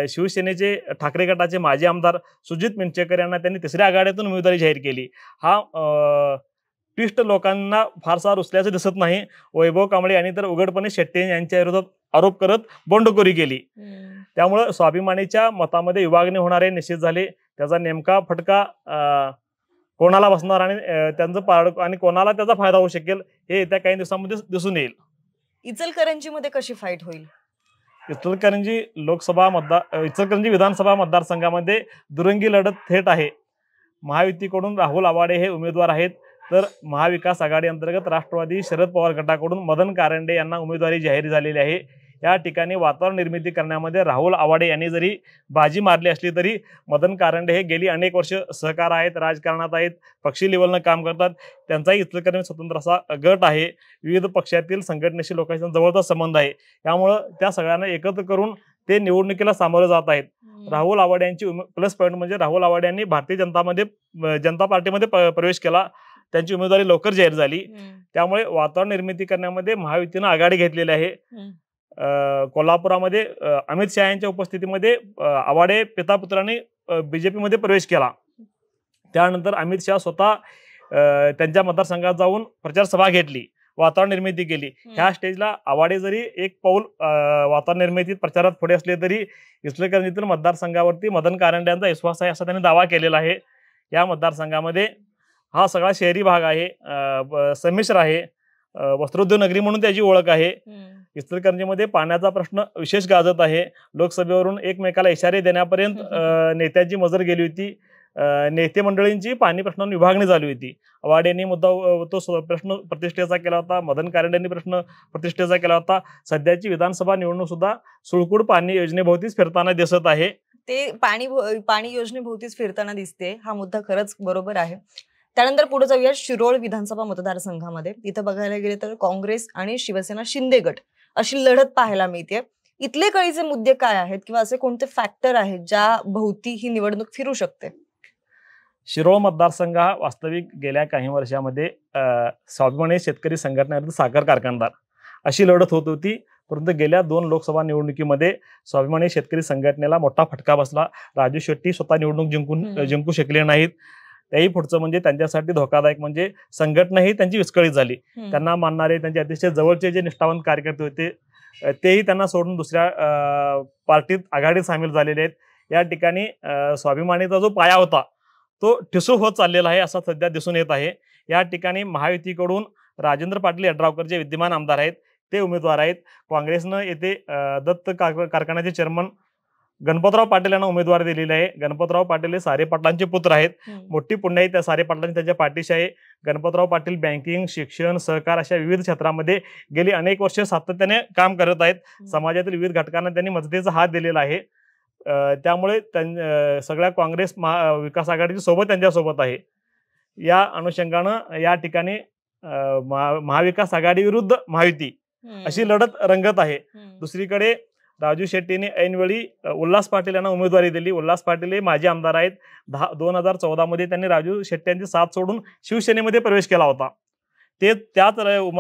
शिवसेनेचे ठाकरे गटाचे माजी आमदार सुजित मिंचेकर यांना त्यांनी तिसऱ्या आघाडीतून उमेदवारी जाहीर केली. हा ट्विस्ट लोकांना फारसा रुचल्याचं दिसत नाही. वैभव कांबळे यांनी तर उघडपणे शेट्टी यांच्या विरोधात आरोप करत बंडखोरी केली. त्यामुळे स्वाभिमानीच्या मतामध्ये विभागणी होणारे निश्चित झाले. त्याचा नेमका फटका कोणाला बसणार आणि त्यांचं पारड आणि कोणाला त्याचा फायदा होऊ शकेल हे येत्या काही दिवसांमध्ये दिसून येईल. इचलकरंजीमध्ये कशी फाईट होईल? इचलकरंजी विधानसभा मतदारसंघामध्ये दुरंगी लढत थेट आहे. महायुतीकडून राहुल आवाडे हे उमेदवार आहेत, तर महाविकास आघाडी अंतर्गत राष्ट्रवादी शरद पवार गटाकडून मदन कारंडे यांना उमेदवारी जाहीर झालेली आहे. या ठिकाणी वातावरण निर्मिती करण्यामध्ये राहुल आवाडे यांनी जरी बाजी मारली असली तरी मदन कारंडे हे गेली अनेक वर्ष सहकार आहेत, राजकारणात आहेत, पक्षी लेवलनं काम करतात. त्यांचाही इचलकरंजी स्वतंत्र असा गट आहे. विविध पक्षातील संघटनेशी लोकांचा जवळचा संबंध आहे. त्यामुळं त्या सगळ्यांना एकत्र करून ते निवडणुकीला सामोरे जात आहेत. राहुल आवाडे यांची प्लस पॉईंट म्हणजे राहुल आवाडे यांनी भारतीय जनता पार्टीमध्ये प्रवेश केला. त्यांची उमेदवारी लवकर जाहीर झाली. त्यामुळे वातावरण निर्मिती करण्यामध्ये महायुतीनं आघाडी घेतलेली आहे. कोल्हापुरामध्ये अमित शहा यांच्या उपस्थितीमध्ये आवाडे पितापुत्रांनी बीजेपीमध्ये प्रवेश केला. त्यानंतर अमित शहा स्वतः त्यांच्या मतदारसंघात जाऊन प्रचार सभा घेतली, वातावरण निर्मिती केली. ह्या स्टेजला आवाडे जरी एक पाऊल वातावरण निर्मितीत प्रचारात पुढे असले तरी इचलकरंजीतील मतदारसंघावरती मदन कारंडे यांचा विश्वास आहे असा त्यांनी दावा केलेला आहे. या मतदारसंघामध्ये हा सगळा शहरी भाग आहे, संमिश्र आहे, वस्त्रोद्योग नगरी म्हणून त्याची ओळख आहे. इचलकरंजीमध्ये पाण्याचा प्रश्न विशेष गाजत आहे. लोकसभेवरून एकमेकाला इशारे देण्यापर्यंत नेत्यांची मजर गेली होती. नेते मंडळींची पाणी प्रश्नांवर विभागणी झाली होती. आवाडेंनी तो प्रश्न प्रतिष्ठेचा केला होता, मदन कारंडेंनी प्रश्न प्रतिष्ठेचा केला होता. सध्याची विधानसभा निवडणूक सुद्धा सुळकूड पाणी योजनेभोवतीच फिरताना दिसत आहे. ते पाणी योजनेभोवतीच फिरताना दिसते, हा मुद्दा खरंच बरोबर आहे. त्यानंतर पुढे जाऊया शिरोळ विधानसभा मतदारसंघामध्ये. इथं बघायला गेले तर काँग्रेस आणि शिवसेना शिंदे गट अशी लढत पाहायला मिळते. इथले कळीचे मुद्दे काय आहेत किंवा असे कोणते फॅक्टर आहेत ज्या भोवती ही निवडणूक फिरू शकते? शिरोळ मतदारसंघ हा वास्तविक गेल्या काही वर्षामध्ये स्वाभिमानी शेतकरी संघटनेविरुद्ध साखर कारखानदार अशी लढत होत होती. परंतु गेल्या 2 लोकसभा निवडणुकीमध्ये स्वाभिमानी शेतकरी संघटनेला मोठा फटका बसला. राजू शेट्टी स्वतः निवडणूक जिंकू शकले नाहीत. त्याही पुढचं म्हणजे त्यांच्यासाठी धोकादायक म्हणजे संघटना ही त्यांची विस्कळीत झाली. त्यांना मानणारे त्यांचे अतिशय जवळचे जे निष्ठावंत कार्यकर्ते होते तेही त्यांना सोडून दुसऱ्या पार्टीत आघाडीत सामील झालेले आहेत. या ठिकाणी स्वाभिमानीचा जो पाया होता तो ठिसूळ होत चाललेला आहे असं सध्या दिसून येत आहे. या ठिकाणी महायुतीकडून राजेंद्र पाटील यड्रावकर जे विद्यमान आमदार आहेत ते उमेदवार आहेत. काँग्रेसनं येथे दत्त कारखान्याचे चेअरमन गणपतराव पाटील यांना उमेदवारी दिलेली आहे. गणपतराव पाटील हे सारे पाटलांचे पुत्र आहेत. मोठी पुण्य त्या सारे पाटलांची त्यांच्या पाठीशी आहे. गणपतराव पाटील बँकिंग, शिक्षण, सहकार अशा विविध क्षेत्रामध्ये गेली अनेक वर्ष सातत्याने काम करत आहेत. समाजातील विविध घटकांना त्यांनी मदतीचा हात दिलेला आहे. त्यामुळे सगळ्या काँग्रेस विकास आघाडीची सोबत त्यांच्यासोबत आहे. या अनुषंगानं या ठिकाणी महाविकास आघाडी विरुद्ध महायुती अशी लढत रंगत आहे. दुसरीकडे राजू शेट्टीने ऐनवेळी उल्हास पाटील यांना उमेदवारी दिली. उल्हास पाटील हे माजी आमदार आहेत. 2014 मध्ये त्यांनी राजू शेट्टी यांची साथ सोडून शिवसेनेमध्ये प्रवेश केला होता. त्याच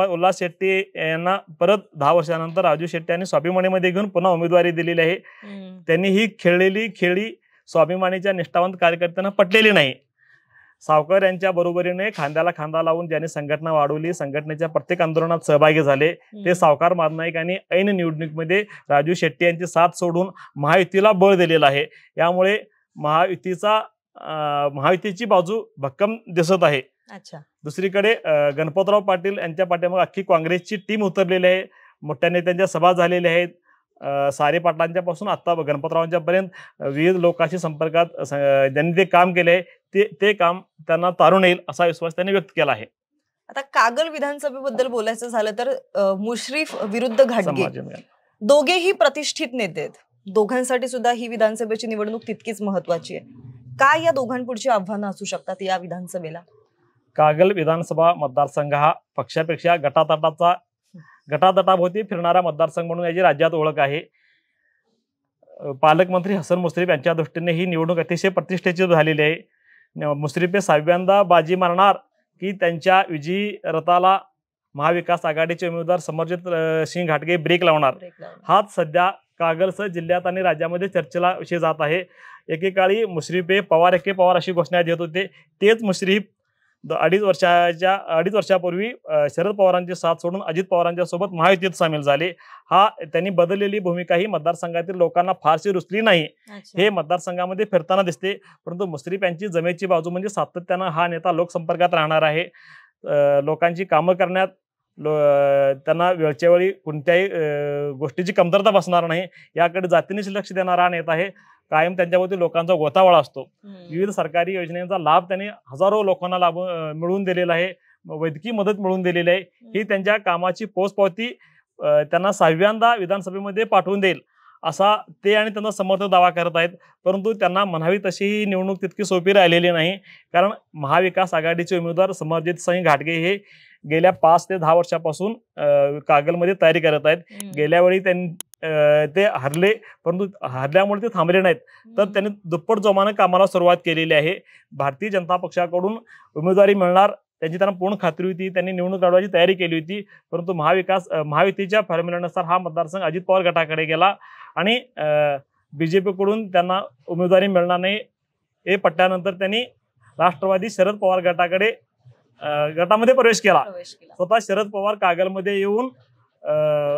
उल्हास शेट्टी यांना परत 10 वर्षानंतर राजू शेट्टी यांनी स्वाभिमानीमध्ये घेऊन पुन्हा उमेदवारी दिलेली आहे. त्यांनी ही खेळलेली खेळी स्वाभिमानीच्या निष्ठावंत कार्यकर्त्यांना पटलेली नाही. सावकर यांच्या बरोबरीने खांद्याला खांदा लावून ज्यांनी संघटना वाढवली, संघटनेच्या प्रत्येक आंदोलनात सहभागी झाले, ते सावकार मारनाईक आणि ऐन निवडणुकीमध्ये राजू शेट्टी यांची साथ सोडून महायुतीला बळ दिलेलं आहे. यामुळे महायुतीची बाजू भक्कम दिसत आहे. दुसरीकडे गणपतराव पाटील यांच्या पाठीमागे अख्खी काँग्रेसची टीम उतरलेली आहे. मोठ्या नेत्यांच्या सभा झालेल्या आहेत. सारे पाटलांच्या पासून आता गणपतरावांच्या पर्यंत विविध लोकांशी संपर्कात ज्यांनी ते काम केले आहे ते काम त्यांना तारून येईल असा विश्वास त्यांनी व्यक्त केला आहे. आता कागल विधानसभेबद्दल बोलायचं झालं तर मुश्रीफ विरुद्ध घाटगे दोघेही प्रतिष्ठित नेते आहेत. दोघांसाठी सुद्धा ही विधानसभेची निवडणूक तितकीच महत्वाची आहे. काय या दोघांपुढची आव्हानं असू शकतात या विधानसभेला? कागल विधानसभा मतदारसंघ हा पक्षापेक्षा गटातटाभोवती फिरणारा मतदारसंघ म्हणून याची राज्यात ओळख आहे. पालकमंत्री हसन मुश्रीफ यांच्या दृष्टीने ही निवडणूक अतिशय प्रतिष्ठेची झालेली आहे. मुश्रीफ हे 6व्यांदा बाजी मारणार की त्यांच्या विजयी रथाला महाविकास आघाडीचे उमेदवार समरजित सिंह घाटगे ब्रेक लावणार, हाच सध्या कागलसह जिल्ह्यात आणि राज्यामध्ये चर्चेला विषय जात आहे. एकेकाळी मुश्रीफ हे पवार एके पवार अशी घोषणा देत होते. तेच मुश्रीफ 2.5 वर्षापूर्वी शरद पवारांची साथ सोडून अजित पवारांच्या सोबत महायुतीत सामील झाले. त्यांनी बदललेली भूमिका ही मतदारसंघातील लोकांना फारशी रुचली नाही. हे मतदारसंघामध्ये फिरताना दिसते. परंतु मुश्रीफ यांची जमेची बाजू म्हणजे सातत्यानं हा नेता लोकसंपर्कात राहणार आहे. लोकांची कामं करण्यात त्यांना वेळच्या वेळी कोणत्याही गोष्टीची कमतरता बसणार नाही याकडे जातीनेच लक्ष देणारा हा नेता आहे. कायम त्यांच्यावरती लोकांचा गोतावळा असतो. विविध सरकारी योजनेचा लाभ त्यांनी हजारो लोकांना मिळवून दिलेला आहे. वैद्यकीय मदत मिळवून दिलेली आहे. ही त्यांच्या कामाची पोचपावती त्यांना 6व्यांदा विधानसभेमध्ये पाठवून देईल असा ते आणि त्यांना समर्थक दावा करत आहेत. परंतु त्यांना म्हणावी तशी ही निवडणूक तितकी सोपी राहिलेली नाही. कारण महाविकास आघाडीचे उमेदवार समरजित सिंह घाटगे हे गेल्या 5 ते 10 वर्षापासून कागलमध्ये तयारी करत आहेत. गेल्या वेळी ते हरले, परंतु हरल्यामुळे ते थांबले नाहीत, तर त्यांनी दुप्पट जोमाने कामाला सुरुवात केलेली आहे. भारतीय जनता पक्षाकडून उमेदवारी मिळणार त्यांची त्यांना पूर्ण खात्री होती. त्यांनी निवडणूक लढवायची तयारी केली होती. परंतु महायुतीच्या फॉर्म्युल्यानुसार हा मतदारसंघ अजित पवार गटाकडे गेला आणि बीजेपीकडून त्यांना उमेदवारी मिळणार नाही हे पटल्यानंतर त्यांनी राष्ट्रवादी शरद पवार गटामध्ये प्रवेश केला. स्वतः शरद पवार कागलमध्ये येऊन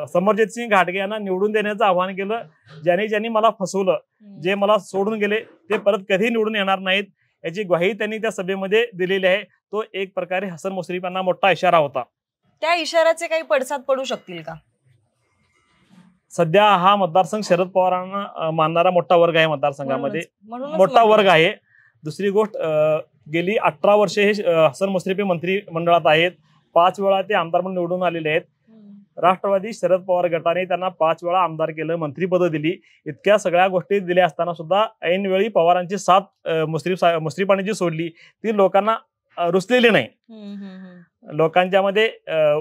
समरजित सिंह घाटगे यांना निवडून देण्याचं आवाहन केलं. ज्यांनी मला फसवलं, जे मला सोडून गेले ते परत कधी निवडून येणार नाहीत याची ग्वाही त्यांनी त्या सभेमध्ये दिलेली आहे. तो एक प्रकारे हसन मुश्रीफ यांना मोठा इशारा होता. त्या इशाऱ्याचे काही पडसाद पडू शकतील का? सध्या हा मतदारसंघ शरद पवारांना मानणारा मोठा वर्ग आहे. मतदारसंघामध्ये मोठा वर्ग आहे. दुसरी गोष्ट, गेली 18 वर्षे हे हसन मुश्रीफ मंत्रिमंडळात आहेत. 5 वेळा ते आमदार म्हणून निवडून आलेले आहेत. राष्ट्रवादी शरद पवार गटाने त्यांना 5 वेळा आमदार केलं, मंत्रिपद दिली. इतक्या सगळ्या गोष्टी दिल्या असताना सुद्धा ऐनवेळी पवारांची साथ मुश्रीफांनी जी सोडली ती लोकांना रुचलेली नाही. लोकांच्या मध्ये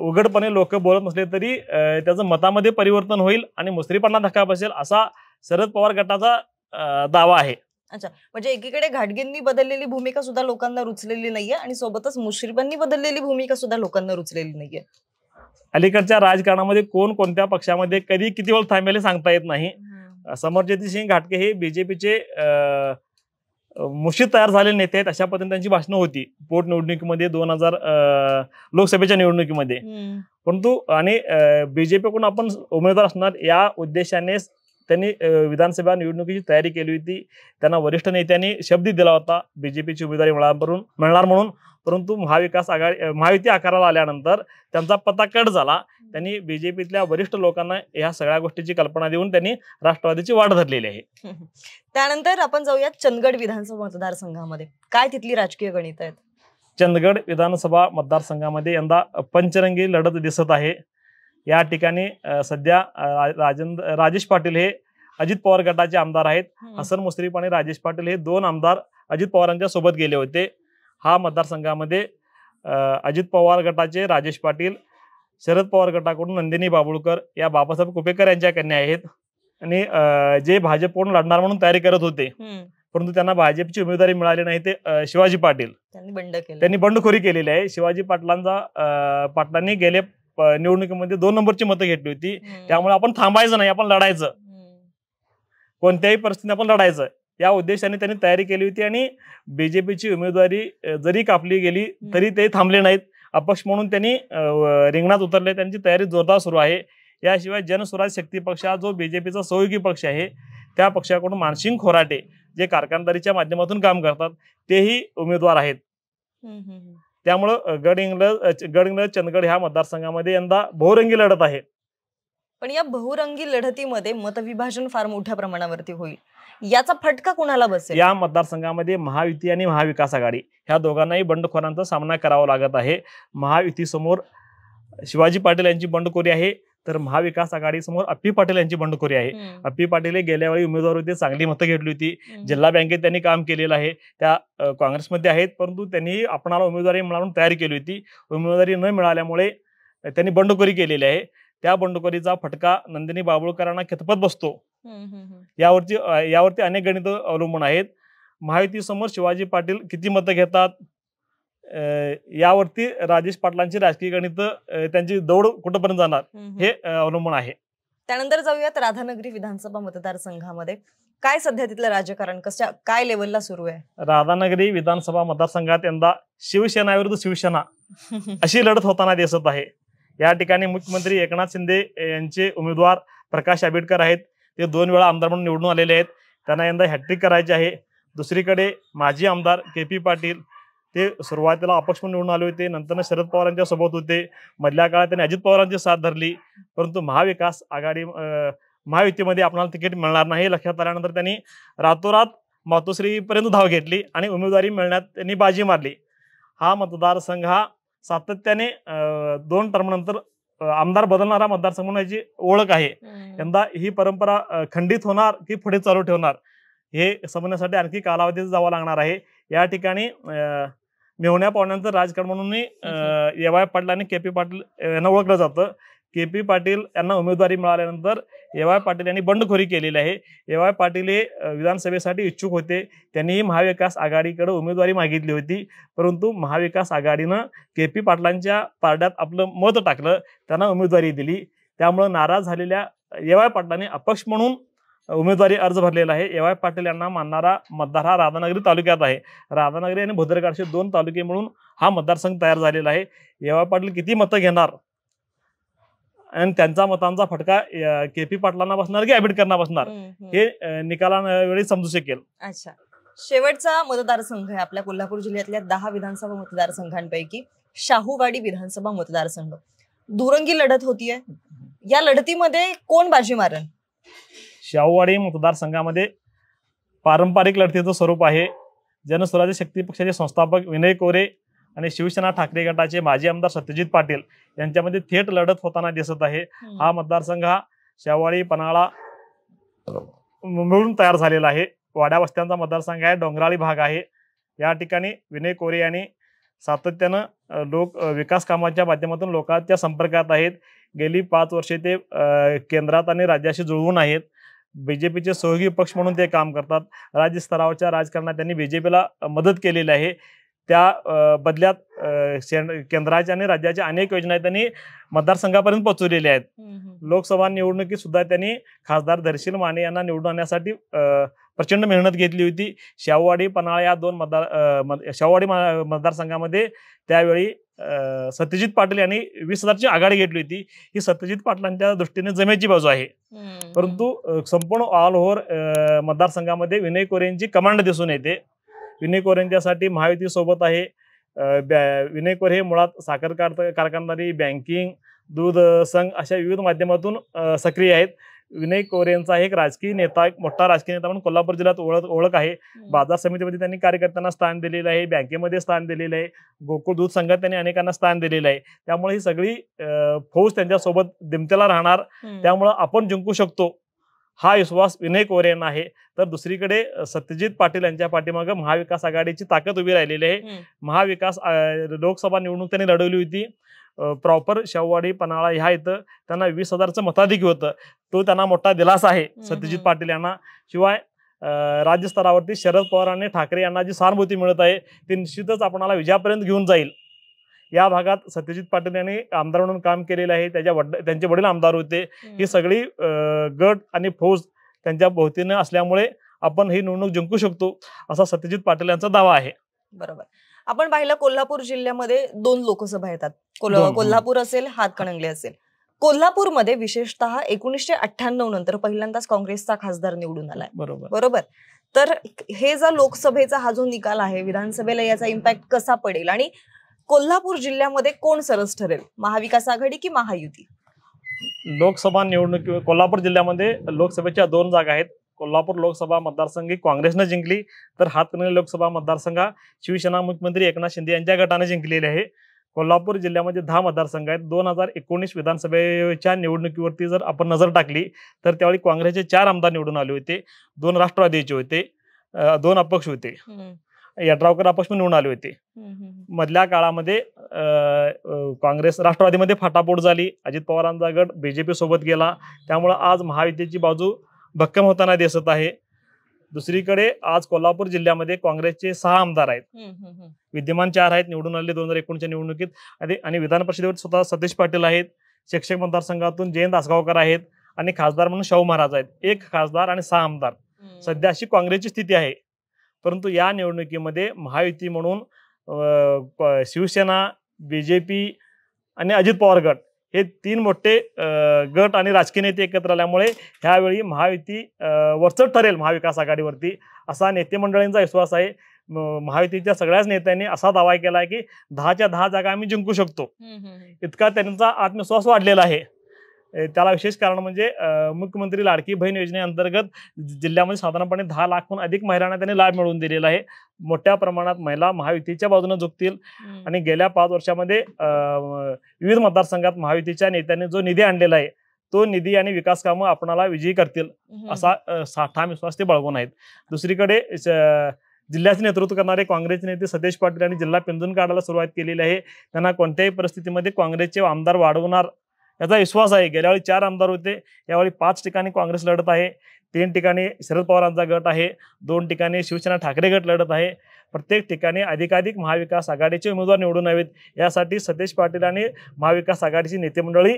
उघडपणे लोक बोलत नसले तरी त्याचं मतामध्ये परिवर्तन होईल आणि मुश्रीफांना धक्का बसेल असा शरद पवार गटाचा दावा आहे. अच्छा, म्हणजे एकीकडे घाटगेंनी बदललेली भूमिका सुद्धा लोकांना रुचलेली नाहीये आणि सोबतच मुश्रीफांनी बदललेली भूमिका सुद्धा लोकांना रुचलेली नाहीये. अलीकडच्या राजकारणामध्ये कोण कोणत्या पक्षामध्ये कधी किती वेळ थांबेल सांगता येत नाही. समरजित सिंह घाटगे हे बीजेपीचे मुशीद तयार झालेले नेते आहेत अशा पद्धतीने त्यांची भाषणं होती पोटनिवडणुकीमध्ये 2000 लोकसभेच्या निवडणुकीमध्ये. परंतु आणि बीजेपीकडून आपण उमेदवार असणार या उद्देशाने त्यांनी विधानसभा निवडणुकीची तयारी केली होती. त्यांना वरिष्ठ नेत्यांनी शब्द दिला होता बीजेपीची उमेदवारी मिळणार म्हणून. परंतु महायुती आकाराला आल्यानंतर त्यांचा पत्ता कट झाला. त्यांनी बीजेपीतल्या वरिष्ठ लोकांना या सगळ्या गोष्टीची कल्पना देऊन त्यांनी राष्ट्रवादीची वाट धरलेली आहे. त्यानंतर आपण जाऊयात चंदगड विधानसभा मतदारसंघामध्ये. काय तिथली राजकीय गणित आहेत? चंदगड विधानसभा मतदारसंघामध्ये यंदा पंचरंगी लढत दिसत आहे. या ठिकाणी सध्या राजेश पाटील हे अजित पवार गटाचे आमदार आहेत. हसन मुश्रीफ आणि राजेश पाटील हे 2 आमदार अजित पवारांच्या सोबत गेले होते. हा मतदारसंघामध्ये अजित पवार गटाचे राजेश पाटील, शरद पवार गटाकडून नंदिनी बाबुळकर या बाबासाहेब कुपेकर यांच्या कन्या आहेत. आणि जे भाजपकडून लढणार म्हणून तयारी करत होते, परंतु त्यांना भाजपची उमेदवारी मिळाली नाही, ते शिवाजी पाटील त्यांनी बंडखोरी केलेली आहे. शिवाजी पाटलांनी गेल्या निवडणुकीमध्ये 2 नंबरची मतं घेतली होती. त्यामुळे आपण थांबायचं नाही, आपण लढायचं, कोणत्याही परिस्थितीत आपण लढायचं या उद्देशाने त्यांनी तयारी केली होती. आणि बीजेपीची उमेदवारी जरी कापली गेली तरी ते थांबले नाहीत. अपक्ष म्हणून त्यांनी रिंगणात उतरले, त्यांची तयारी जोरदार सुरू आहे. याशिवाय जनस्वराज शक्ती पक्ष हा जो बीजेपीचा सहयोगी पक्ष आहे, त्या पक्षाकडून मानसिंग खोराटे जे कारखानदारीच्या माध्यमातून काम करतात तेही उमेदवार आहेत. त्यामुळं गडहिंग्लज चंदगड ह्या मतदारसंघामध्ये यंदा बहुरंगी लढत आहे. पण या बहुरंगी लढतीमध्ये मतविभाजन फार मोठ्या प्रमाणावरती होईल, याचा फटका कुणाला बसेल? या मतदारसंघामध्ये महायुती आणि महाविकास आघाडी ह्या दोघांनाही बंडखोरांचा सामना करावा लागत आहे. महायुती समोर शिवाजी पाटील यांची बंडखोरी आहे, तर महाविकास आघाडी समोर अप्पी पाटील यांची बंडखोरी आहे. अप्पी पाटील गेल्या वेळी उमेदवार होते, चांगली मतं घेतली होती. जिल्हा बँकेत त्यांनी काम केलेलं आहे, त्या काँग्रेसमध्ये आहेत, परंतु त्यांनी आपणाला उमेदवारी मिळवून तयारी केली होती. उमेदवारी न मिळाल्यामुळे त्यांनी बंडखोरी केलेली आहे. त्या बंडखोरीचा फटका नंदिनी बाबुळकरांना कितपत बसतो यावरती अनेक गणित अवलंबून आहेत. महायुती समोर शिवाजी पाटील किती मतं घेतात यावरती राजेश पाटलांची राजकीय गणित, त्यांची दौड कुठपर्यंत जाणार हे अवलंबून आहे. त्यानंतर जाऊयात राधानगरी विधानसभा मतदारसंघामध्ये. काय सध्या तिथलं राजकारण काय लेवलला सुरू आहे? राधानगरी विधानसभा मतदारसंघात यंदा शिवसेना विरुद्ध शिवसेना अशी लढत होताना दिसत आहे. या ठिकाणी मुख्यमंत्री एकनाथ शिंदे यांचे उमेदवार प्रकाश आंबेडकर आहेत. ते 2 वेळा आमदार म्हणून निवडून आलेले आहेत. त्यांना यंदा हॅट्रिक करायची आहे. दुसरीकडे माजी आमदार KP पाटील, ते सुरुवातीला अपक्ष म्हणून निवडून आले होते, नंतर शरद पवारांच्या सोबत होते. मधल्या काळात त्यांनी अजित पवारांची साथ धरली, परंतु महाविकास आघाडी महायुतीमध्ये आपल्याला तिकीट मिळणार नाही हे लक्षात आल्यानंतर त्यांनी रातोरात मातोश्रीपर्यंत धाव घेतली आणि उमेदवारी मिळण्यात त्यांनी बाजी मारली. हा मतदारसंघ हा सातत्याने 2 टर्मनंतर आमदार बदलणारा मतदारसंघ म्हणून याची ओळख आहे. यंदा ही परंपरा खंडित होणार की पुढे चालू ठेवणार हे समजण्यासाठी आणखी कालावधी जावा लागणार आहे. या ठिकाणी मेहुण्या पाहुण्यांचं राजकारण म्हणून EY पाटील आणि KP पाटील यांना ओळखलं जातं. KP पाटील यांना उमेदवारी मिळाल्यानंतर EY पाटील यांनी बंडखोरी केलेली आहे. EY पाटील हे विधानसभेसाठी इच्छुक होते. त्यांनीही महाविकास आघाडीकडे उमेदवारी मागितली होती, परंतु महाविकास आघाडीनं KP पाटलांच्या पारड्यात आपलं मत टाकलं, त्यांना उमेदवारी दिली. त्यामुळं नाराज झालेल्या EY पाटलांनी अपक्ष म्हणून उमेदवारी अर्ज भरलेला आहे. EY पाटील यांना मानणारा मतदार हा राधानगरी तालुक्यात आहे. राधानगरी आणि भद्रकाळ असे 2 तालुके मिळून हा मतदारसंघ तयार झालेला आहे. EY पाटील किती मतं घेणार आणि त्यांचा मतांचा फटका KP पाटलांना बसणार की आंबेडकरांना बसणार हे निकालावेळी समजू शकेल. अच्छा, शेवटचा मतदारसंघ आहे आपल्या कोल्हापूर जिल्ह्यातल्या 10 विधानसभा मतदारसंघांपैकी शाहूवाडी विधानसभा मतदारसंघ. दुरंगी लढत होतीये. या लढतीमध्ये कोण बाजी मारेल? शाहूवाडी मतदारसंघामध्ये पारंपरिक लढतीचं स्वरूप आहे. जनस्वराज्य शक्ती पक्षाचे संस्थापक विनय कोरे आणि शिवसेना ठाकरे गटाचे माजी आमदार सत्यजित पाटील यांच्यामध्ये थेट लढत होताना दिसत आहे. हा मतदारसंघ हा शाहूवाडी पन्हाळा मिळून तयार झालेला आहे. वाड्या वस्त्यांचा मतदारसंघ आहे, डोंगराळी भाग आहे. या ठिकाणी विनय कोरे यांनी सातत्यानं विकास कामाच्या माध्यमातून लोकांच्या संपर्कात आहेत. गेली 5 वर्षे ते केंद्रात आणि राज्याशी जुळवून आहेत. बीजेपीचे सहयोगी पक्ष म्हणून ते काम करतात. राज्य स्तरावरच्या राजकारणात त्यांनी बीजेपीला मदत केलेली आहे. त्या बदल्यात केंद्राच्या आणि राज्याच्या अनेक योजना त्यांनी मतदारसंघापर्यंत पोहोचवलेल्या आहेत. लोकसभा निवडणुकीत सुद्धा त्यांनी खासदार धैर्यशील माने यांना निवडून आणण्यासाठी प्रचंड मेहनत घेतली होती. शाहूवाडी पन्हाळा या 2 शाहूवाडी मतदारसंघामध्ये त्यावेळी सत्यजित पाटील यांनी 20,000ची आघाडी घेतली होती. ही सत्यजित पाटलांच्या दृष्टीने जमेची बाजू आहे. परंतु संपूर्ण ऑल ओव्हर मतदारसंघामध्ये विनय कोरे यांची कमांड दिसून येते. विनय कोरे यांच्यासाठी महायुती सोबत आहे. विनय कोरे हे मुळात साखर कारखानदारी, बँकिंग, दूध संघ अशा विविध माध्यमातून सक्रिय आहेत. विनय कोरे यांचा एक राजकीय नेता, एक मोठा राजकीय नेता म्हणून कोल्हापूर जिल्ह्यात ओळख आहे. बाजार समितीमध्ये त्यांनी कार्यकर्त्यांना स्थान दिलेलं आहे, बँकेमध्ये स्थान दिलेलं आहे, गोकुळ दूध संघात त्यांनी अनेकांना स्थान दिलेलं आहे. त्यामुळे ही सगळी फौज त्यांच्यासोबत दिमतेला राहणार. त्यामुळं आपण जिंकू शकतो हा विश्वास विनय कोरे यांना आहे. तर दुसरीकडे सत्यजित पाटील यांच्या पाठीमागे महाविकास आघाडीची ताकद उभी राहिलेली आहे. महाविकास लोकसभा निवडणूक त्यांनी लढवली होती. प्रॉपर शाहूवाडी पन्हाळा ह्या इथं त्यांना 20,000चं मताधिक्य होतं. तो त्यांना मोठा दिलासा आहे सत्यजित पाटील यांना. शिवाय राज्यस्तरावरती शरद पवार आणि ठाकरे यांना जी सहानुभूती मिळत आहे ती निश्चितच आपणाला विजयापर्यंत घेऊन जाईल. या भागात सत्यजित पाटील यांनी आमदार म्हणून काम केलेले आहे. त्यांचे वडील आमदार होते. ही सगळी गट आणि फौज त्यांच्या भोवतीने असल्यामुळे आपण ही निवडणूक जिंकू शकतो असा सत्यजित पाटील यांचा दावा आहे. बरोबर. आपण पाहिलं कोल्हापूर जिल्ह्यामध्ये 2 लोकसभा येतात. कोल्हापूर असेल, हातकणंगले असेल. कोल्हापूरमध्ये विशेषतः 1998 नंतर पहिल्यांदाच काँग्रेसचा खासदार निवडून आलाय. बरोबर. तर हे जो लोकसभेचा हा जो निकाल आहे, विधानसभेला याचा इम्पॅक्ट कसा पडेल आणि कोल्हापूर जिल्ह्यामध्ये कोण सरस ठरेल, महाविकास आघाडी की महायुती? लोकसभा निवडणूक कोल्हापूर जिल्ह्यामध्ये लोकसभेच्या 2 जागा आहेत. कोल्हापूर लोकसभा मतदारसंघ काँग्रेसने जिंकली, तर हातकणंगले लोकसभा मतदारसंघ शिवसेना मुख्यमंत्री एकनाथ शिंदे यांच्या गटाने जिंकलेले आहे. कोल्हापूर जिल्ह्यामध्ये 10 मतदारसंघ आहेत. 2019 विधानसभेच्या निवडणुकीवरती जर आपण नजर टाकली तर त्यावेळी काँग्रेसचे 4 आमदार निवडून आले होते. 2 राष्ट्रवादीचे होते, 2 अपक्ष होते. यड्रावकर अपक्ष निवडून आले होते. मधल्या काळामध्ये काँग्रेस राष्ट्रवादीमध्ये फाटाफूट झाली. अजित पवारांचा गट बीजेपी सोबत गेला. त्यामुळे आज महायुतीची बाजू भक्कम होताना दिसत आहे. दुसरीकडे आज कोल्हापूर जिल्ह्यामध्ये काँग्रेसचे 6 आमदार आहेत. विद्यमान 4 आहेत निवडून आलेले 2019च्या निवडणुकीत. आणि विधान परिषदेवर स्वतः सतीश पाटील आहेत. शिक्षक मतदारसंघातून जयंत आसगावकर आहेत आणि खासदार म्हणून शाहू महाराज आहेत. 1 खासदार आणि 6 आमदार. सध्या अशी काँग्रेसची स्थिती आहे. परंतु या निवडणुकीमध्ये महायुती म्हणून शिवसेना, बीजेपी आणि अजित पवार गट हे 3 मोठे गट आणि राजकीय नेते एकत्र आल्यामुळे ह्यावेळी महायुती वरचढ ठरेल महाविकास आघाडीवरती असा नेते मंडळींचा विश्वास आहे. महायुतीच्या सगळ्याच नेत्यांनी असा दावा केला आहे की 10च्या 10 जागा आम्ही जिंकू शकतो. इतका त्यांचा आत्मविश्वास वाढलेला आहे. त्याला विशेष कारण म्हणजे मुख्यमंत्री लाडकी बहीण योजनेअंतर्गत जिल्ह्यामध्ये साधारणपणे 10 लाखहून अधिक महिलांना त्यांनी लाभ मिळवून दिलेला आहे. मोठ्या प्रमाणात महिला महायुतीच्या बाजूने झुकतील आणि गेल्या 5 वर्षामध्ये विविध मतदारसंघात महायुतीच्या नेत्यांनी जो निधी आणलेला आहे तो निधी आणि विकास कामं आपणाला विजयी करतील असा ठाम विश्वास ते बाळगून आहेत. दुसरीकडे जिल्ह्याचे नेतृत्व करणारे काँग्रेसचे नेते सतीश पाटील यांनी जिल्हा पिंजून काढायला सुरुवात केलेली आहे. त्यांना कोणत्याही परिस्थितीमध्ये काँग्रेसचे आमदार वाढवणार याचा विश्वास आहे. गेल्या वेळी 4 आमदार होते, यावेळी 5 ठिकाणी काँग्रेस लढत आहे. 3 ठिकाणी शरद पवारांचा गट आहे. 2 ठिकाणी शिवसेना ठाकरे गट लढत आहे. प्रत्येक ठिकाणी अधिकाधिक महाविकास आघाडीचे उमेदवार निवडून यावेत यासाठी सतीश पाटील आणि महाविकास आघाडीची नेते मंडळी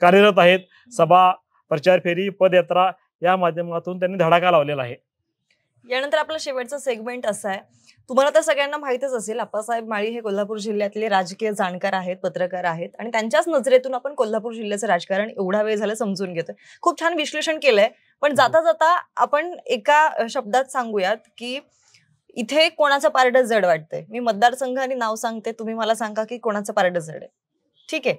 कार्यरत आहेत. सभा, प्रचार फेरी, पदयात्रा या माध्यमातून त्यांनी धडाका लावलेला आहे. यानंतर आपला शेवटचा सेगमेंट असा आहे, तुम्हाला तर सगळ्यांना माहितच असेल, आप्पासाहेब माळी हे कोल्हापूर जिल्ह्यातले राजकीय जाणकार आहेत, पत्रकार आहेत आणि त्यांच्याच नजरेतून आपण कोल्हापूर जिल्ह्याचं राजकारण एवढा वेळ झालं समजून घेतोय. खूप छान विश्लेषण केलंय. पण जाता जाता आपण एका शब्दात सांगूयात की इथे कोणाचं पारडं जड वाटतंय. मी मतदारसंघ आणि नाव सांगते, तुम्ही मला सांगा की कोणाचं पारडं जड आहे. ठीक आहे,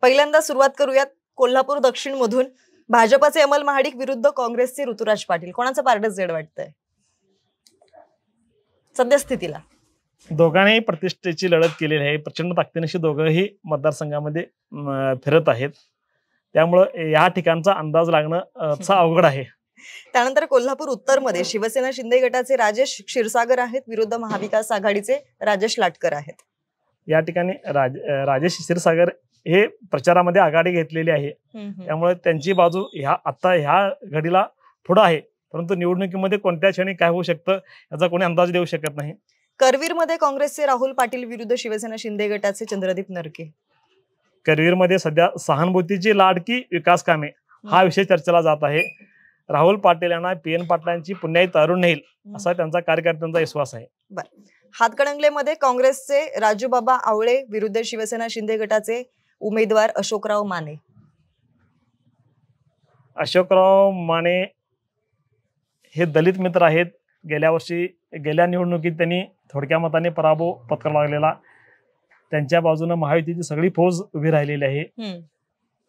पहिल्यांदा सुरुवात करूयात कोल्हापूर दक्षिण मधून. भाजपचे अमल महाडिक विरुद्ध काँग्रेसचे ऋतुराज पाटील. कोणाचं पारडं जड वाटतंय सद्यस्थितीला? दोघांनी प्रतिष्ठेची लढत केलेली आहे. प्रचंड ताकदीनिशी दोघंही मतदारसंघामध्ये फिरत आहेत. त्यामुळं या ठिकाणचा अंदाज लागणं अवघड आहे. त्यानंतर कोल्हापूर उत्तर मध्ये शिवसेना शिंदे गटाचे राजेश क्षीरसागर आहेत विरुद्ध महाविकास आघाडीचे राजेश लाटकर आहेत. या ठिकाणी राजेश क्षीरसागर हे प्रचारामध्ये आघाडी घेतलेली आहे. त्यामुळे त्यांची बाजू ह्या घडीला पुढे आहे. परंतु निवडणुकीमध्ये कोणत्या क्षणी काय होऊ शकतं याचा कोणी अंदाज देऊ शकत नाही. करवीरमध्ये काँग्रेसचे राहुल पाटील विरुद्ध शिवसेना शिंदे गटाचे चंद्रदीप नरके. करवीरमध्ये सध्या सहानुभूतीची लाडकी विकास कामे हा विषय चर्चेला जात आहे. राहुल पाटील यांना PN पाटलांची पुन्हा तरुण नेईल असा त्यांचा कार्यकर्त्यांचा विश्वास आहे. हातकणंगलेमध्ये काँग्रेसचे राजूबाबा आवळे विरुद्ध शिवसेना शिंदे गटाचे उमेदवार अशोकराव माने. अशोकराव माने हे दलित मित्र आहेत. गेल्या निवडणुकीत त्यांनी थोडक्या मताने पराभव पत्करावा लागलेला. त्यांच्या बाजूने महायुतीची सगळी फौज उभी राहिलेली आहे.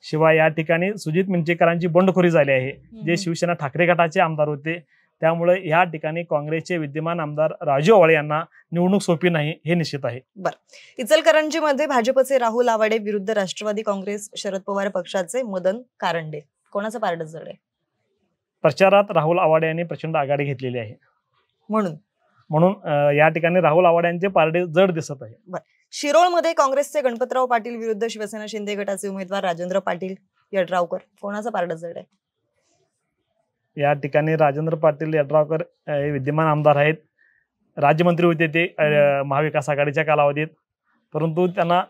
शिवाय या ठिकाणी सुजित मिंचेकरांची बंडखोरी झाली आहे, जे शिवसेना ठाकरे गटाचे आमदार होते. त्यामुळे या ठिकाणी काँग्रेसचे विद्यमान आमदार राजू आवाडे यांना निवडणूक सोपी नाही हे निश्चित आहे. इचलकरंजीमध्ये भाजपचे राहुल आवाडे विरुद्ध राष्ट्रवादी काँग्रेस शरद पवार पक्षाचे मदन कारंडे. कोणाचं पारडं जड आहे? प्रचारात राहुल आवाडे यांनी प्रचंड आघाडी घेतलेली आहे. म्हणून या ठिकाणी राहुल आवाडे यांचे पारडे जड दिसत आहे. शिरोळमध्ये काँग्रेसचे गणपतराव पाटील विरुद्ध शिवसेना शिंदे गटाचे उमेदवार राजेंद्र पाटील यड्रावकर, कोणाचा पारडा जड आहे? या ठिकाणी राजेंद्र पाटील यड्रावकर हे विद्यमान आमदार आहेत. राज्यमंत्री होते ते महाविकास आघाडीच्या कालावधीत, परंतु त्यांना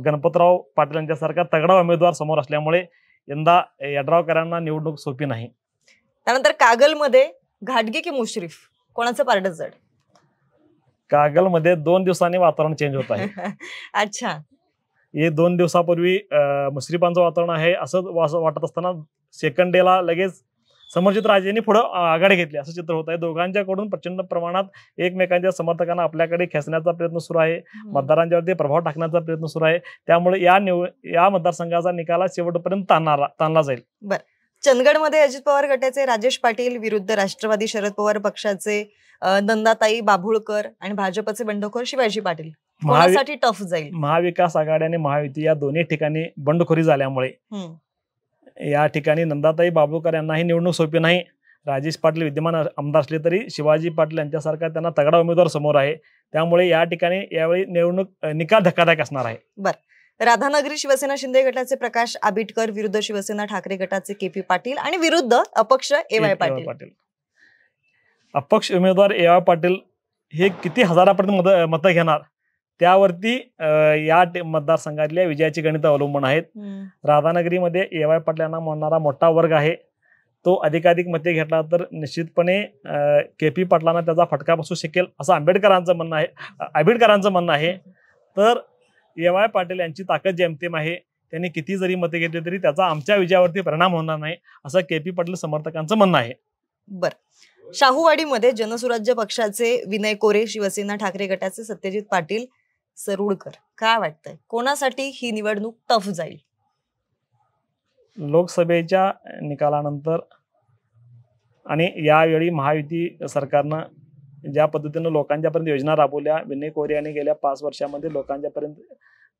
गणपतराव पाटील यांच्यासारखा तगडा उमेदवार समोर असल्यामुळे यंदा यड्रावकरांना निवडणूक सोपी नाही. त्यानंतर कागलमध्ये घाटगे की मुश्रीफ, कोणाचं पारडं जड? कागलमध्ये 2 दिवसांनी वातावरण चेंज होत आहे. अच्छा, हे 2 दिवसापूर्वी मुश्रीफांचं वातावरण आहे असं वाटत असताना सेकंड डेला लगेच समरजित राजेंनी पुढे आघाडी घेतली असं चित्र होत आहे. दोघांच्याकडून प्रचंड प्रमाणात एकमेकांच्या समर्थकांना आपल्याकडे खेचण्याचा प्रयत्न सुरू आहे, मतदारांच्यावरती प्रभाव टाकण्याचा प्रयत्न सुरू आहे. त्यामुळे या मतदारसंघाचा निकाल शेवटपर्यंत ताणला जाईल. बर, चंदगडमध्ये अजित पवार गटाचे राजेश पाटील विरुद्ध राष्ट्रवादी शरद पवार पक्षाचे नंदाताई बाभुळकर आणि भाजपचे बंडखोर शिवाजी पाटील, कोणासाठी टफ जाईल? महाविकास आघाडी आणि महायुती या दोन्ही ठिकाणी बंडखोरी झाल्यामुळे या ठिकाणी नंदाताई बाभुळकर यांनाही निवडणूक सोपी नाही. राजेश पाटील विद्यमान आमदार असले तरी शिवाजी पाटील यांच्यासारखा त्यांना तगडा उमेदवार समोर आहे. त्यामुळे या ठिकाणी यावेळी निवडणूक निकाल धक्कादायक असणार आहे. बरं, राधानगरी शिवसेना शिंदे गटाचे प्रकाश आबिटकर विरुद्ध शिवसेना ठाकरे गटाचे केपी पाटील आणि विरुद्ध अपक्ष ए.वाय. पाटील. अपक्ष उमेदवार ए.वाय. पाटील हे किती हजारापर्यंत मतं घेणार त्यावरती या मतदारसंघातल्या विजयाची गणित अवलंबून आहेत. राधानगरीमध्ये ए.वाय. पाटील यांना म्हणणारा मोठा वर्ग आहे. तो अधिकाधिक मते घेतला तर निश्चितपणे केपी पाटलांना त्याचा फटका बसू शकेल असं आंबेडकरांचं म्हणणं आहे. तर ए.वाय. पाटील यांची ताकद जेमतेम आहे. त्यांनी किती जरी मते घेतली तरी त्याचा आमच्या विजयावरती परिणाम होणार नाही असं केपी पाटील समर्थकांचं म्हणणं आहे. बरं, शाहूवाडीमध्ये जनसुराज्य पक्षाचे विनय कोरे, शिवसेना ठाकरे गटाचे सत्यजित पाटील सरुडकर, काय वाटतंय कोणासाठी ही निवडणूक टफ जाईल? लोकसभेच्या निकालानंतर आणि यावेळी महायुती सरकारनं ज्या पद्धतीनं लोकांच्यापर्यंत योजना राबवल्या, विनय कोरे यांनी गेल्या 5 वर्षामध्ये लोकांच्यापर्यंत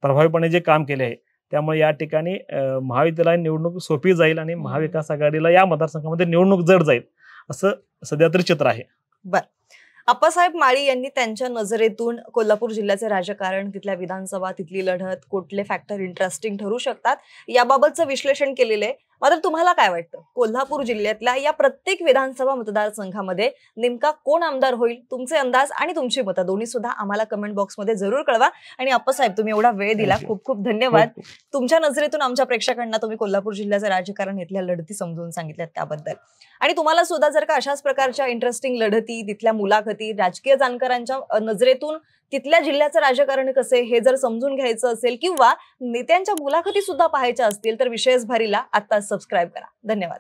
प्रभावीपणे जे काम केले आहे, त्यामुळे या ठिकाणी महायुतीला निवडणूक सोपी जाईल आणि महाविकास आघाडीला या मतदारसंघामध्ये निवडणूक जड जाईल असं सध्या तरी चित्र आहे. बर, आप्पासाहेब माळी यांनी त्यांच्या नजरेतून कोल्हापूर जिल्ह्याचे राजकारण, तिथल्या विधानसभा, तिथली लढत, कुठले फॅक्टर इंटरेस्टिंग ठरू शकतात याबाबतचं विश्लेषण केलेलं आहे. मात्र तुम्हाला काय वाटतं, कोल्हापूर जिल्ह्यातल्या या प्रत्येक विधानसभा मतदारसंघामध्ये नेमका कोण आमदार होईल? तुमचे अंदाज आणि तुमची मतं दोन्ही सुद्धा आम्हाला कमेंट बॉक्समध्ये जरूर कळवा. आणि आप्पासाहेब, तुम्ही एवढा वेळ दिला, खूप खूप धन्यवाद. तुमच्या नजरेतून आमच्या प्रेक्षकांना तुम्ही कोल्हापूर जिल्ह्याचं राजकारण, इथल्या लढती समजून सांगितल्यात त्याबद्दल. आणि तुम्हाला सुद्धा जर का अशाच प्रकारच्या इंटरेस्टिंग लढती, तिथल्या मुलाखती, राजकीय जाणकारांच्या नजरेतून तिथल्या जिल्ह्याचं राजकारण कसे हे जर समजून घ्यायचं असेल किंवा नेत्यांच्या मुलाखती सुद्धा पाहायच्या असतील तर विशेष भारीला आता सबस्क्राईब करा. धन्यवाद.